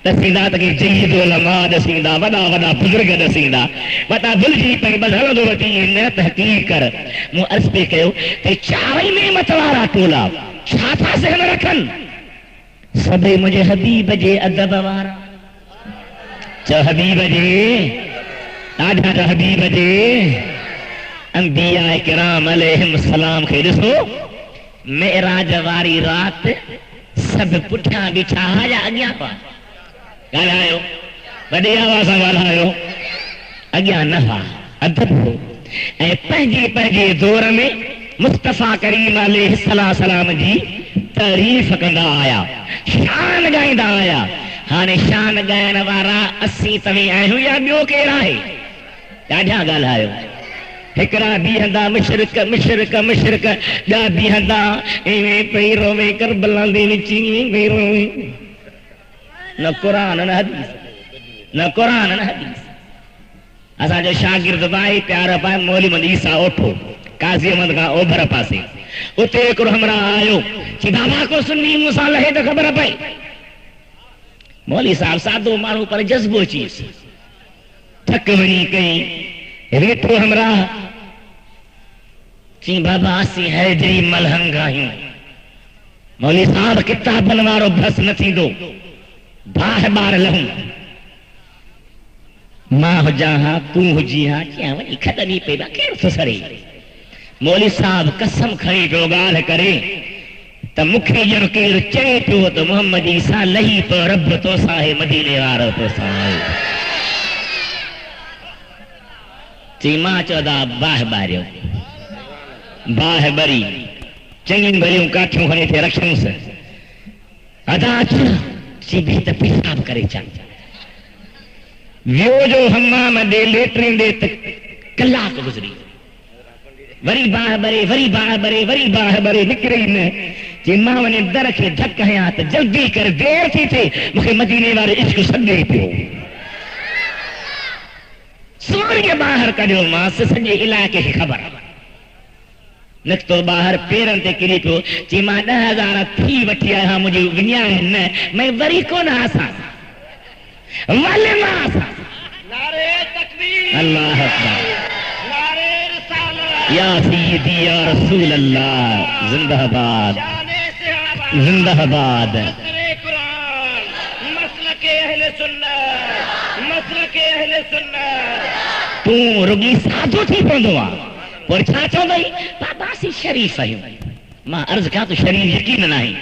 Speaker 1: दसींदा त जयीद उलमा दसींदा, वॾा वॾा बुज़ुर्ग दसींदा, मता भुलिजी पई बस हलंदो वठी न तहक़ीक़ कर। मूं अर्ज़ पे कयो त चारई नेमत वारा टोला छा था सहन रखनि, सभई मुंहिंजे हबीब जे अदब वारा। चओ हबीब जे, ॾाढा त हबीब जे अंबिया किराम अलैहिम सलाम खे ॾिसो, मेराज वारी रात सभु पुठियां बीठा या अॻियां हुआ। ॻाल्हायो, वॾे आवाज़ सां ॻाल्हायो। अॻियां न हुआ, अदब हो। ऐं पंहिंजे पंहिंजे दौर में मुस्तफ़ा करीम अलैहिस्सलाम जी तारीफ़ कंदा आया, शान ॻाईंदा आया। हाणे शान ॻाइण वारा असीं तव्हीं आहियूं या ॿियो केरु आहे? ॾाढा ॻाल्हायो। हिकिड़ा बीहंदा मुशरिक मुशरिक मुशरिक, ॿिया बीहंदा इवें पई रोवे करबला दे विच इवें पई रोवे। न क़ुरान न हदीस, न क़ुरान न हदीस। असांजो शागिर्द भाई प्यार पाए मौलवी मोहम्मद ईसा ओठो काज़ी अहमद खां ओभर पासे, उते हिकिड़ो हमरा आयो कि बाबा को सुन्नी मूंसां लहे त ख़बर पई। मौलवी साहब सादो माण्हू पर जज़्बो चीज़ थक वञी कई, वेठो हमरा चई बाबा असीं हैदरी मलहंग आहियूं। मौलवी साहब किताबनि वारो बस न थींदो, बार बार लहूं। मां हुजां हा, तूं हुजी हा, कीअं वञी खॾनी पई केरु थो सरे। मौलवी साहब कसम खणी पियो ॻाल्हि करे त मूंखे ॼण केरु चए पियो त मोहम्मद ईसा लही पियो, रब तोसां आहे, मदीने वारो तोसां आहे। चई मां चवंदा बाह ॿारियो, बाह ॿरी चङियूं भरियूं काठियूं खणी थे रखियूंसि। अदा ची भी त पेशाब करे चा वियो जो हमाम दे लेटरिन दे त कलाक गुज़री। वरी बाह भरे, वरी बाह भरे, वरी बाह भरे, निकिरे न। जे मां वञे दर खे धक हयां त जल्दी कर, देर थी थे, मूंखे मदीने वारे इश्क सॾे पियो। सोरीअ ॿाहिरि कढियो मांसि, सॼे इलाइक़े खे ख़बर। निकतो ॿाहिरि पेरनि ते किरी पियो चई मां 10,000 थी वठी आहियां मुंहिंजी विञाए न मैं वरी कोन आसां वाले मां आसां नारे तकबीर अल्लाह अकबर नारे रिसालत या सय्यदी या रसूल अल्लाह जिंदाबाद जिंदाबाद मसलके अहले सुन्नत तू रुगी साधु थी पवंदो आहे पर छा चवंदई बाबा सी शरीफ़ आहियूं मां अर्ज़ कयां तो शरीफ़ यकीन न आहे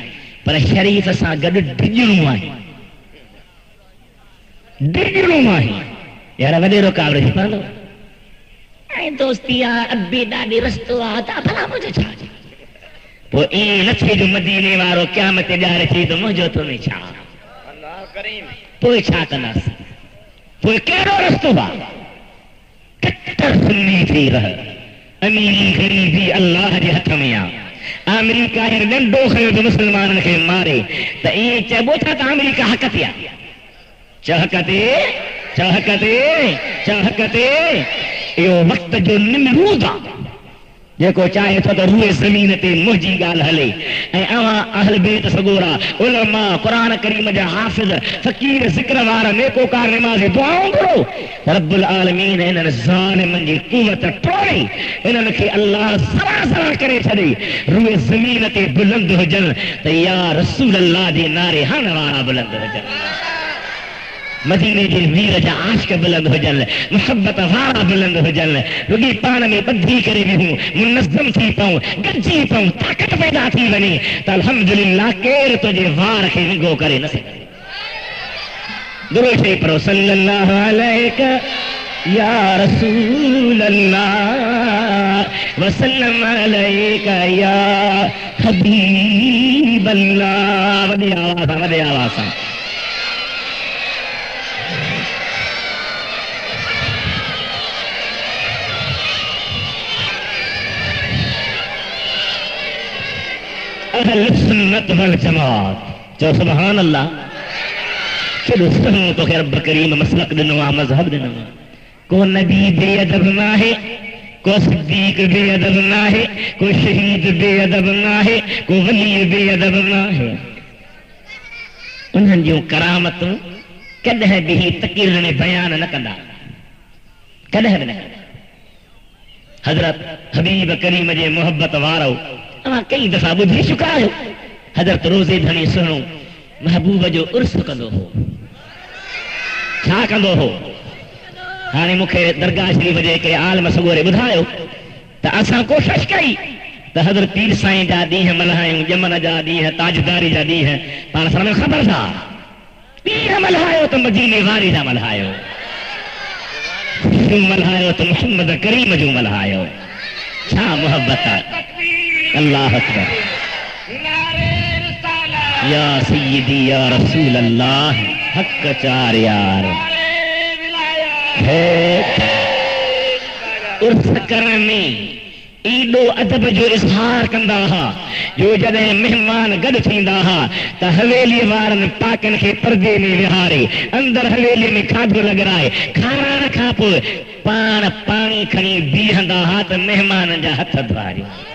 Speaker 1: पर शरीफ़ सां गॾु डिॼणो आहे यार वॾेरो कावड़ थी पवंदो ऐं दोस्ती आहे अबे ॾाढी रस्तो आहे त भला मुंहिंजो छा पोइ ईअं न थिए जो मदीने वारो क़यामत ते ॼाणे थी त मुंहिंजो तो में छा पोइ छा कंदासीं पोइ कहिड़ो रस्तो आहे कट्टर सुन्नी थी रह अमीरी गरीबी अल्लाह जे हथ में आहे अमेरिका हिन नंढो खयो त मुस्लमाननि खे मारे त ईअं चइबो छा त अमेरिका हक़ ते आहे चहकते इहो वक़्त जो निमरूद आहे जेको चाहे थो त रूए ज़मीन ते मुंहिंजी ॻाल्हि हले ऐं अवां अहल बैत सगोरा उलमा क़ुरान करीम जा हाफ़िज़ फ़क़ीर ज़िक्र वारा नेकोकार निमाज़ी दुआऊं करो रब्बुल आलमीन इन्हनि ज़ालिमनि जी क़ुवत टोड़े इन्हनि खे अल्लाह सरासर करे छॾे रूए ज़मीन ते बुलंद हुजनि त या रसूल अल्लाह जे नारे हण वारा बुलंद हुजनि मदीने जे वीर जा आशिक़ बुलंद हुजनि मुहब्बत वारा बुलंद हुजनि रुॻी पाण में ॿधी करे विहूं मुनज़्ज़म थी पऊं गॾिजी पऊं ताक़त पैदा थी वञे त अल्हम्दुलिल्लाह केरु तुंहिंजे वार खे विंगो करे न सघे दुरूद पढ़ो सल्लल्लाहु अलैहि या रसूल अल्लाह वसल्लम अलैका या हबीब अल्लाह वॾी आवाज़ सां अहल सुन्नत वल जमात जो सुभान अल्लाह केॾो सुहिणो तोखे रब करीम मसलक ॾिनो आहे मज़हब ॾिनो आहे को नबी बेअदब न आहे को सिद्दीक़ बेअदब न आहे को शहीद बेअदब न आहे को वली बेअदब न आहे उन्हनि जूं करामतूं कॾहिं बि तक़रीर में बयान न कंदा कॾहिं बि न कंदा हज़रत हबीब करीम जे मोहब्बत वारो अवां कई दफ़ा ॿुधी चुका आहियो हज़रत रोज़े धणी सुहिणो महबूब जो उर्स कंदो हो छा कंदो हो हाणे मूंखे दरगाह शरीफ़ जे हिकिड़े आलम सगोरे ॿुधायो त असां कोशिशि कई त हज़रत पीर साईं जा ॾींहं मल्हायूं ॼमन जा ॾींहं ताजदारी जा ॾींहं पाण सां ख़बरदार ॾींहं मल्हायो त मदीने वारे जा मल्हायो मल्हायो त मुहम्मद करीम जूं मल्हायो छा मोहब्बत आहे अल्लाह अकबर या सय्यदी या रसूल अल्लाह हक चार यार उर्स करण में एॾो अदब जो इज़हार कंदा हुआ जो जॾहिं महिमान गॾु थींदा हुआ त हवेली वारनि पाकनि खे पर्दे में विहारे अंदरि हवेली में खाधो लॻराए खाराइण खां पोइ पाण पाणी खणी बीहंदा हुआ त महिमाननि जा हथ धोआरियो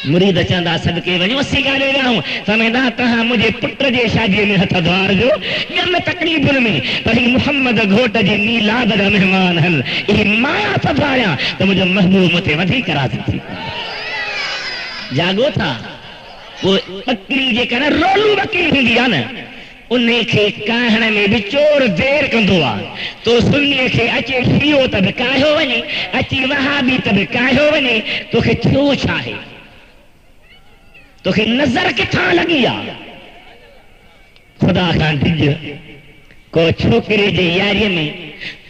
Speaker 1: मुरीद चवंदा सदके वञो असीं ॻाल्हि ॼाणूं समझंदा तव्हां मुंहिंजे पुट जे शादीअ में हथ धोआरिजो ॼम तकलीफ़ुनि में पर ही मुहम्मद घोट जे मीलाद जा महिमान आहिनि इहे मां हथ धोआरियां त मुंहिंजो महबूब मूंखे वधीक राज़ी थी जाॻो था पोइ ॿकरी जेका न रोलू ॿकरी हूंदी आहे न उन खे काहण में बि चोर देर कंदो आहे तो सुन्नीअ खे अचे शियो त बि काहियो वञे अची वहाबी त बि काहियो वञे तोखे थियो छा आहे तोखे नज़र किथां लॻी आहे ख़ुदा खां डिॼ को छोकिरे जे यारीअ में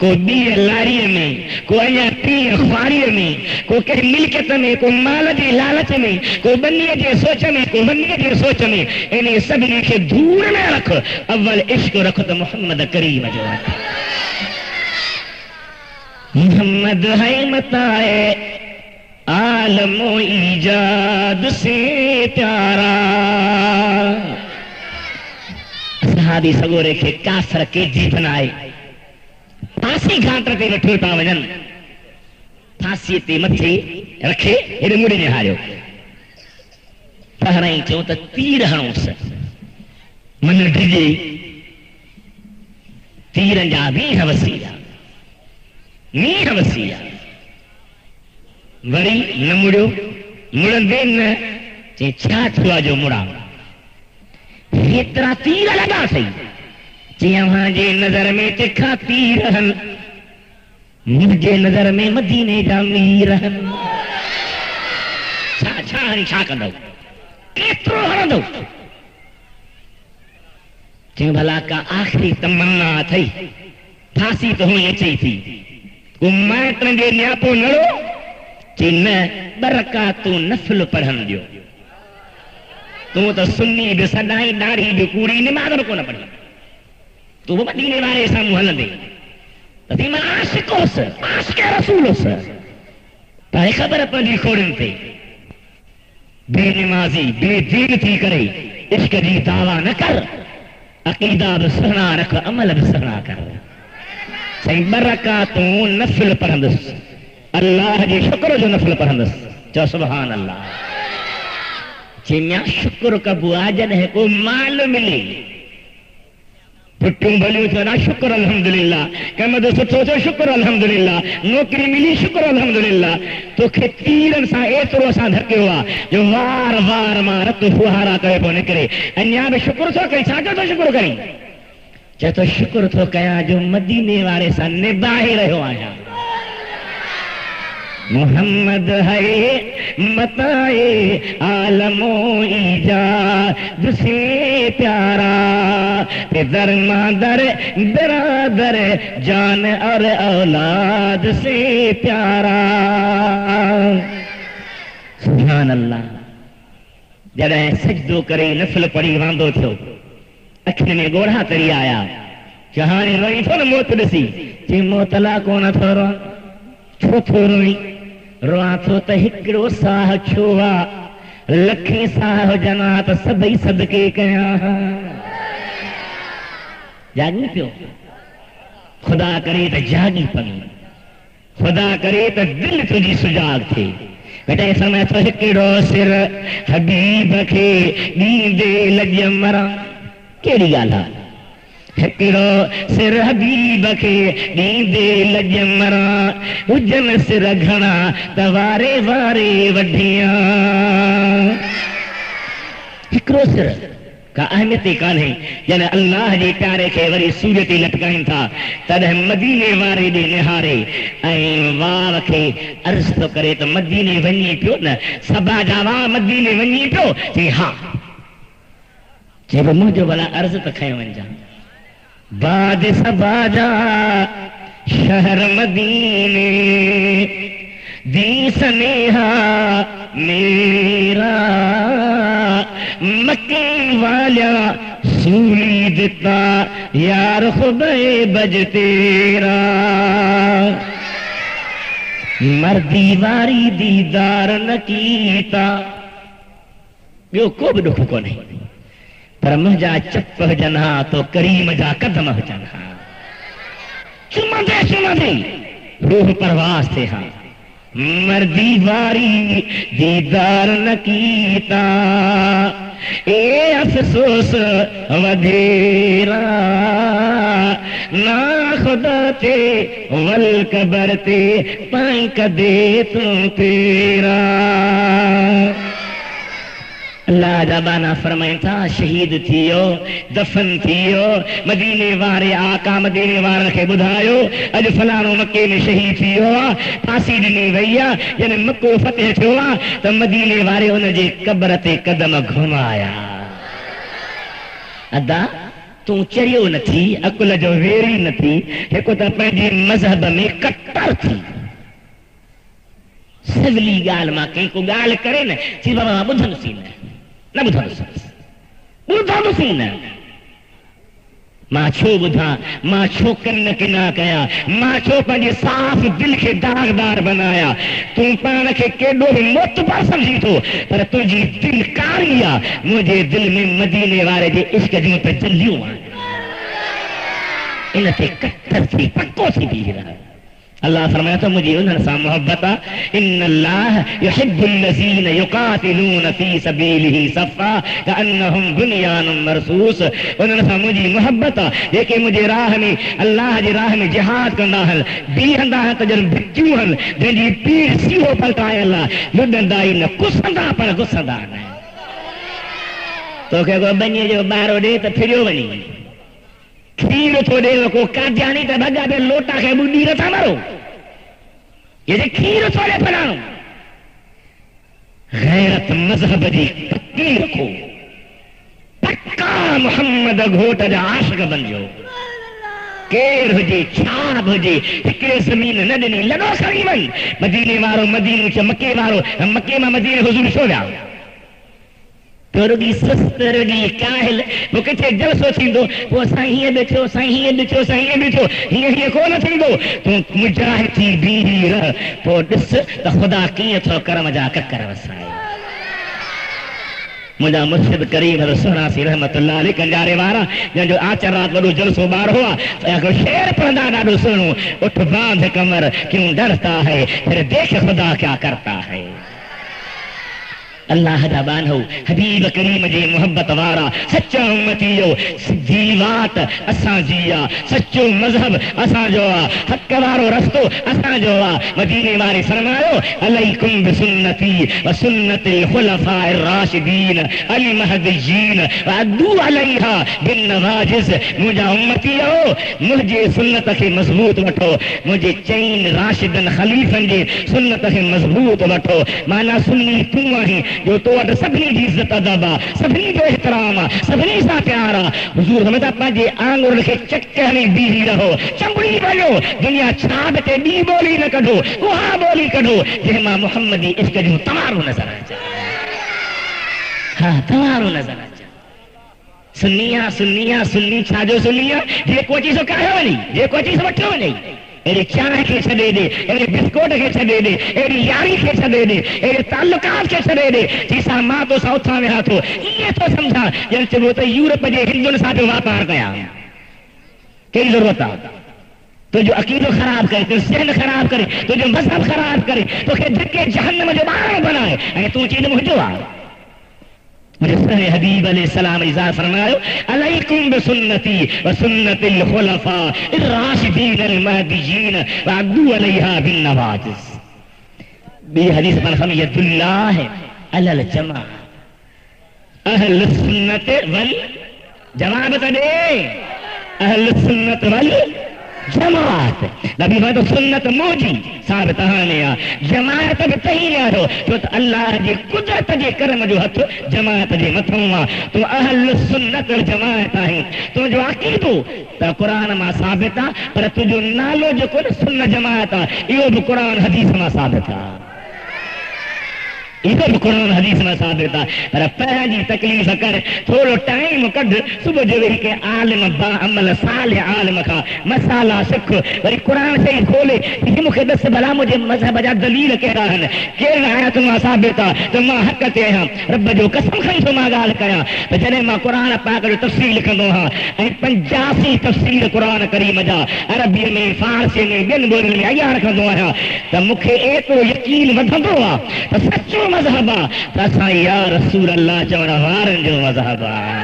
Speaker 1: को ॿीअ लारीअ में को अञा पीअ ख़्वारीअ में को कंहिं मिल्कियत में को माल जे लालच में को बनीअ जे सोच में को वनीअ जे सोच में इन सभिनी खे धूड़ में रख अव्वल इश्क रख त मोहम्मद करीम जो मोहम्मद है मताए आलमो ईजाद से प्यारा सहाबी सगोरे खे कासर के जी बनाए पासी घाट ते वेठो था वञनि फांसीअ ते मथे रखे हेॾे मुड़े निहारियो। पहिरां चऊं त तीर हणोसि, मन डिॼे, तीरनि जा मींहं वसी विया, मींहं वसी विया। वरी न मुड़ियो, मुड़ंदे न, चई छा थियो आहे जो मुड़ा, हेतिरा तीर लॻा सही, चई अव्हां जे नज़र में तिखा तीर हन, मुंहिंजे नज़र में मदीने जा मीर हन। छा छा हणी छा कंदव, केतिरो हणंदव? चई भला का आख़िरी तमन्ना अथई, फांसी त हुई अचे थी, को माइटनि जे नियापो नड़ो, चई न ॿ रकातूं नफ़िल पढ़नि ॾियो, तूं त सुन्नी बि सदाई ॾाढ़ी बि कूड़ी निमाज़ बि कोन पढ़ी, तूं बि मदीने वारे साम्हूं हलंदे त थी मां आशिक़ हुअसि, आशिक़ रसूल हुअसि, पर ख़बर पवंदी खोड़ियुनि ते बेनिमाज़ी बेदीन थी करे इश्क जी दावा न कर, अक़ीदा बि सुहिणा रख, अमल बि सुहिणा कर। साईं 2 रकातूं नफ़िल पढ़ंदुसि, अल्लाह जे शुक्र जो नफ़िल पढ़ंदुसि, चओ सुभान अल्लाह। चई शुक्र कबो आहे जॾहिं को माल मिले, पुटियूं भलियूं थियो ना शुक्र अल्हम्दुलिल्लाह, कम तो सुठो थियो शुक्र अल्हम्दुलिल्लाह, नौकरी मिली शुक्र अल्हम्दुलिल्लाह, तोखे तीरनि सां एतिरो सां धकियो आहे जो वार वार मां रत फुहारा करे पियो निकिरे, अञा बि शुक्र थो कई, छा थो शुक्र करी? चए थो शुक्र थो कयां जो मदीने वारे सां निभाए रहियो आहियां। मोहम्मद है मताए आलमो ईजाद से प्यारा, दरमा दर बरादर जान और औलाद से प्यारा। सुभान अल्लाह। जॾहिं सजदो करे नफ़िल पढ़ी वांदो थियो, अखियुनि में ॻोढ़ा तरी आया, हाणे रोई थो न मौत ॾिसी, चई मौत लाइ कोन थो रोआं, छो थो रोई? रोआं थो त हिकिड़ो साह छो आहे, लखे साह हुजनि त सभई सदके कयां। जागी पियो, खुदा करे त जागी पई, खुदा करे त दिल तुंहिंजी सुजाग थिए। बेटा समय तो हिकिड़ो सिर हबीब खे ॾींदे लॼ मरां, कहिड़ी ॻाल्हि आहे? हिकिड़ो सिर हबीब खे ॾींदे लॼ मरां, हुजनि सिर घणा त वारे वारे वढियां। हिकिड़ो सिर का अहमियत ई कान्हे, जॾहिं अल्लाह जे प्यारे खे वरी सूर्य ते लटकाइनि था, तॾहिं मदीने वारे ॾे निहारे ऐं वार खे अर्ज़ थो करे त मदीने वञी पियो न, सबा जा वाह मदीने वञी पियो? चई हा। चई मुंहिंजो भला अर्ज़ त खयो वञा, बाद सबा जा शहर मदीने दी सनेहा मेरा, मक्के वाल्या सूली दिता यार खुदे बज तेरा, मर्दी वारी दीदार न कीता। ॿियो को बि ॾुख कोन्हे, पर मुंहिंजा चप हुजनि हा तो करीम जा कदम हुजनि हा, चुमंदे चुमंदे रूह परवास थिए हा। मर्दी वारी दीदार न कीता, ए अफ़सोस वधेरा, ना खुदा ते वल कबर ते पाई कदे तूं तेरा। अल्लाह जा बाना फरमाइनि था, शहीद थियो, दफन थियो, मदीने वारे आका मदीने वारनि खे ॿुधायो अॼु फलाणो मके में शहीद थियो आहे, फांसी ॾिनी वई आहे, जॾहिं मको फतेह थियो आहे त मदीने वारे हुन जे क़ब्र ते कदम घुमाया। अदा तूं चरियो न थी, अकुल जो वेरी न थी, हिकु त पंहिंजे मज़हब में कट्टर थी। सवली ॻाल्हि मां कंहिं को ॻाल्हि करे न, चई बाबा मां ॿुधंदुसि न ॿुधंदुसि न, मां छो ॿुधां, मां छो कन किना कया, मां छो पंहिंजे साफ़ दिल खे दागदार बनाया। तूं पाण खे केॾो बि मोतबर समझी थो, पर तुंहिंजी दिल कारी आहे। मुंहिंजे दिल में मदीने वारे जे इश्क जूं तजल्लियूं आहिनि, इन ते कट्टर थी पको थी बीह रहा। अल्लाह फरमाया तो मुझे उन्हनि सां मोहब्बत आहे। इन्नल्लाह युहिब्बुल लज़ीना युक़ातिलूना फ़ी सबीलिही सफ़ा कअन्नहुम बुनियानुम मरसूस। उन्हनि सां मुंहिंजी मोहब्बत आहे जेके मुंहिंजे राह में अल्लाह जी राह में जिहाद कंदा आहिनि, बीहंदा आहिनि त ॼण भितियूं आहिनि जंहिंजी पीढ़ सीहो पलटायल आहे, लुॾंदा ई न, कुसंदा पर घुसंदा न। तोखे को बनीअ जो ॿारो ॾे त फिरियो वञी, खीर थो ॾे को काद्यानी त भॻा बि लोटा खे ॿुॾी नथा मारो, ये खीर थो ॾे फलाणो। गैरत मज़हब जी पक्की रखो, पक्का मोहम्मद घोट जा आशिक़ बणिजो। केर हुजे छा बि हुजे, हिकिड़े ज़मीन न ॾिनी लॻो खणी वञ। मदीने वारो मदीनो चए मके वारो, मके मां मदीने हुज़ूर छो विया? तो रुगी सुस्त रुगी काहिल, पोइ किथे जलसो थींदो पोइ असां हीअं ॾिठो, साईं हीअं ॾिठो, साईं हीअं ॾिठो, हीअं हीअं कोन थींदो। तूं मुजाहिद थी बीही रह, पोइ ॾिस त ख़ुदा कीअं थो करम जा ककर वसाए। मुंहिंजा मुर्शिद करीम रसूलासी रहमतुल्लाह अलैह कंजारे वारा जंहिंजो आचर रात वॾो जलसो ॿार हुआ, शेर पढ़ंदा ॾाढो सुहिणो, उठ बांध कमर क्यों डरता है फिर देख खुदा क्या करता है। अल्लाह जा बानो हबीब करीम जी मोहब्बत वारा सच्चा उम्मतियो, जीवात असां जी आ, सच्चो मज़हब असां जो आ, हक़ वारो रस्तो असां जो आ। मदीने वारे फरमायो अलैकुम बिसुन्नती व सुन्नतिल खुलफाए राशिदीन अल महदीयीन व अद्दू अलैहा बिन नवाजिज़। मुंहिंजा उम्मतियो मुंहिंजे सुन्नत खे मज़बूत वठो, मुंहिंजे चईन राशिदन ख़लीफ़नि जे सुन्नत खे मज़बूत वठो। माना सुन्नी तूं आहीं जो तो वटि सभिनी जी इज़त अदब आहे, सभिनी जो एहतराम आहे, सभिनी सां प्यार आहे। हुज़ूर हमेशह पंहिंजे आंगुरनि खे चक हणी बीही रहो, चंबड़ी वञो, दुनिया छा बि ॿी ॿोली न कढो, उहा ॿोली कढो जंहिं मां मुहम्मदी इश्क जूं तवारूं नज़र अचनि। हा तवारूं नज़र अचनि। सुन्नी सुन्नी सुन्नी छा जो सुन्नी आहे? जेको अची सो कायो वञे, जेको अची सो वठो वञे। अहिड़े चांहि खे छॾे ॾे, अहिड़े बिस्कुट खे छॾे ॾे, अहिड़ी यारी खे छॾे ॾे, अहिड़े तालुकात खे छॾे ॾे जंहिंसां मां तोसां उथां वेहा थो। ईअं थो सम्झां ॼण चइबो त यूरोप जे हिंदुनि सां पियो वापार कयां। कहिड़ी ज़रूरत आहे? तुंहिंजो अक़ीदो ख़राब करे, तुंहिंजो सिहत ख़राब करे, तुंहिंजो मज़हब ख़राब करे, तोखे धिके जहन्नम जो ॿार बनाए ऐं तूं चईं मुंहिंजो आहे। मुझे हबीब अलैहिस्सलाम इज़ा फरमायो अलैकुम बिसुन्नती व सुन्नतिल खुलफा ar-राशिदीन al-महदीयीन व अद्दू अलैहा बिन नवाजिज़। बी हदीस पर हम यदुल्लाह अलल जमा अहल सुन्नत वल जवाब त दे अहल सुन्नत वल जमात। नबी तो सुन्नत मुंहिंजी साबित हाणे आहे, जमात बि तई आहियो छो त अल्लाह जी कुदरत जे करम जो हथ जमात जे मथां आहे। तूं अहल सुन्नत वल जमात आहीं, तुंहिंजो अक़ीदो त क़ुरान मां साबित आहे, पर तुंहिंजो नालो जेको न सुन्नत जमात आहे, इहो बि क़ुरान हदीस मां साबित आहे। इहो बि क़ुरान हदीस में साबित आहे। पर पंहिंजी तकलीफ़ कर, थोरो टाइम कढ, सुबुह जो वेही के आलिम बा अमल सालिह आलिम खां मसाला सिख, वरी क़ुरान शरीफ़ खोले हीअ मूंखे ॾस भला मुंहिंजे मज़हब जा दलील कहिड़ा आहिनि, कहिड़ी आयत मां साबित आहे त मां हक़ ते आहियां। रब जो कसम खई थो मां ॻाल्हि कयां त जॾहिं मां क़ुरान पाक जो तफ़सीर लिखंदो आहियां ऐं 85 तफ़सीर क़ुरान करीम जा अरबीअ में, फारसीअ में, ॿियनि ॿोलियुनि में अॻियां रखंदो आहियां त मूंखे एतिरो यकीन वधंदो आहे त सचो मज़हब आहे त असां या रसूल अल्लाह चवण वारनि जो मज़हब आहे।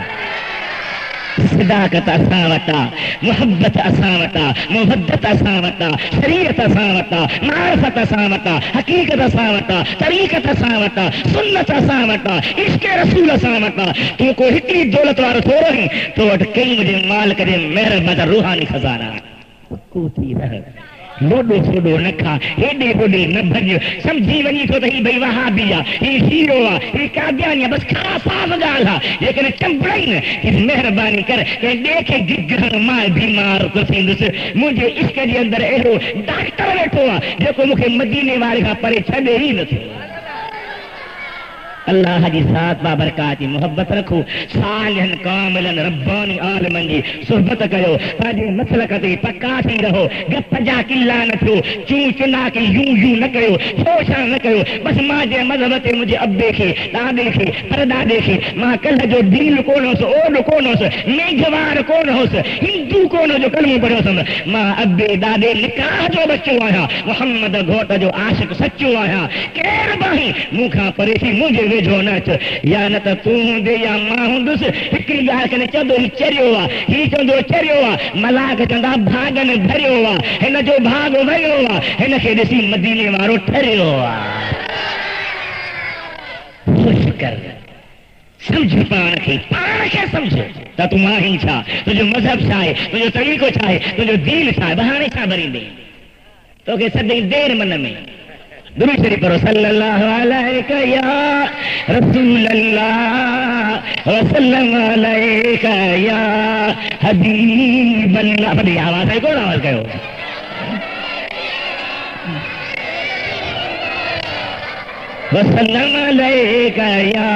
Speaker 1: सदाकत असां वटि आहे, मुहबत असां वटि आहे, मुवद्दत असां वटि आहे, शरीयत असां वटि आहे, मारिफत असां वटि आहे, हक़ीक़त असां वटि आहे, तरीक़त असां वटि आहे, सुन्नत असां वटि आहे, इश्क़ रसूल असां वटि आहे। तूं को हिकिड़ी दौलत वारो थोरो आहीं, तो वटि कई मुंहिंजे मालिक जे महिर जा रूहानी खज़ाना थी रह। लोॾो सोॾो न खा, हेॾे होॾे न भॼ, सम्झी वञी थो त हीउ भई वहाबी आहे, हीउ शीरो आहे, हीउ कादियानी आहे, बसि खा साफ़ ॻाल्हि आहे। जेकॾहिं चंबड़ाई न कि महिरबानी कर कंहिं ॿिए खे गिगहण मां बीमार थो थींदुसि। मुंहिंजे इश्क जे अंदरि अहिड़ो डॉक्टर वेठो आहे जेको मूंखे मदीने वारे खां परे छॾे ई नथो। अल्लाह जी ज़ात बाबरकात जी मोहब्बत रखो सालिहन कामिलन रब्बानी आलमन जी सुहबत कयो ताजे मसलक ते पक्का थी रहो गप जा किला न थियो चू चुना के यूं यूं न कयो शोषण न कयो बस मां जे मजहब ते मुझे अब्बे खे दादे खे परदादे खे मां कल जो दीन कोन होस ओड कोन होस मेघवार कोन होस हिंदू कोन जो कलमो पढ़ियो सम मां अब्बे दादे निकाह जो बच्चो आया मोहम्मद घोट जो आशिक सच्चो आया केर बाही मुखा परेसी मुझे वेझो न अच या न त तूं हूंदे या मां हूंदुसि हिकिड़ी ॻाल्हि कॾहिं चवंदो ही चरियो आहे ही चवंदो चरियो आहे मलाक चवंदा भागनि भरियो आहे हिन जो भाग भरियो आहे हिन खे ॾिसी मदीने वारो ठरियो आहे कर समझ पाण खे समझ त तूं आहीं छा तुंहिंजो मज़हब छा आहे तुंहिंजो तरीक़ो छा आहे तुंहिंजो दीन छा आहे बहाने छा भरींदे तोखे सदाईं देर मन में दुरूद शरीफ पढ़ो सल्लल्लाहु अलैहि या रसूल अल्लाह व सल्लम अलैका या हबीब अल्लाह बड़ी आवाज है कौन आवाज कयो व सल्लम अलैका या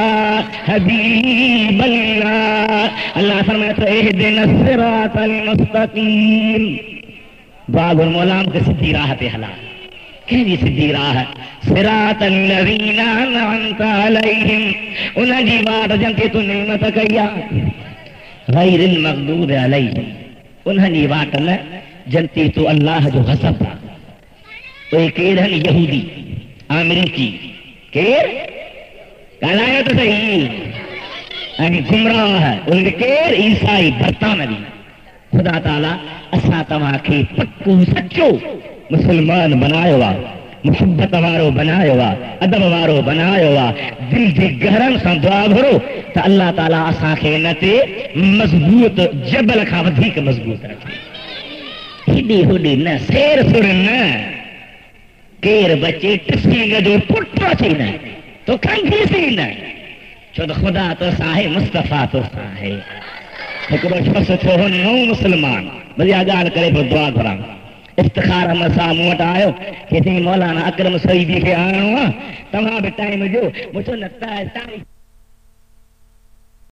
Speaker 1: हबीब अल्लाह अल्लाह फरमाता है इहदिनस सिरातल मुस्तकीम बागुल मौलाम के सीधी राह पे हला कहिड़ी सिधी राह सिरातल लज़ीना अनअमता अलैहिम उन जी वाट जंहिंखे तूं नेमत कई आहे गैरिल मग़दूब अलैहिम उन जी वाट न जंहिंते तूं अल्लाह जो ग़ज़ब आहे उहे केरनि यहूदी अमरीकी केर ॻाल्हायो त सही ऐं गुमराह उहे केर ईसाई बर्तानवी खुदा ताला असां तव्हांखे पक्को सचो मुसलमान बनायो आहे मुहब्बत वारो बनायो आहे अदब वारो बनायो आहे दिल जे गहरनि सां दुआ घुरो त अल्लाह ताला असांखे हिन ते मज़बूत जबल खां वधीक मज़बूत रखे हेॾी होॾी न सेर सुर न केर बचे टिस्किंग जो पुट अची न तो खंघिसी न छो त ख़ुदा तोसां आहे मुस्तफ़ा तोसां आहे हिकिड़ो शख़्स थियो हो नओं मुस्लमान भली ॻाल्हि करे पियो दुआ घुरां इफ्तिखार अहमद साहब मूं वटि आयो कि मौलाना अकरम सईदी खे आणिणो आहे तव्हां बि टाइम ॾियो मूं चयो न तारीख़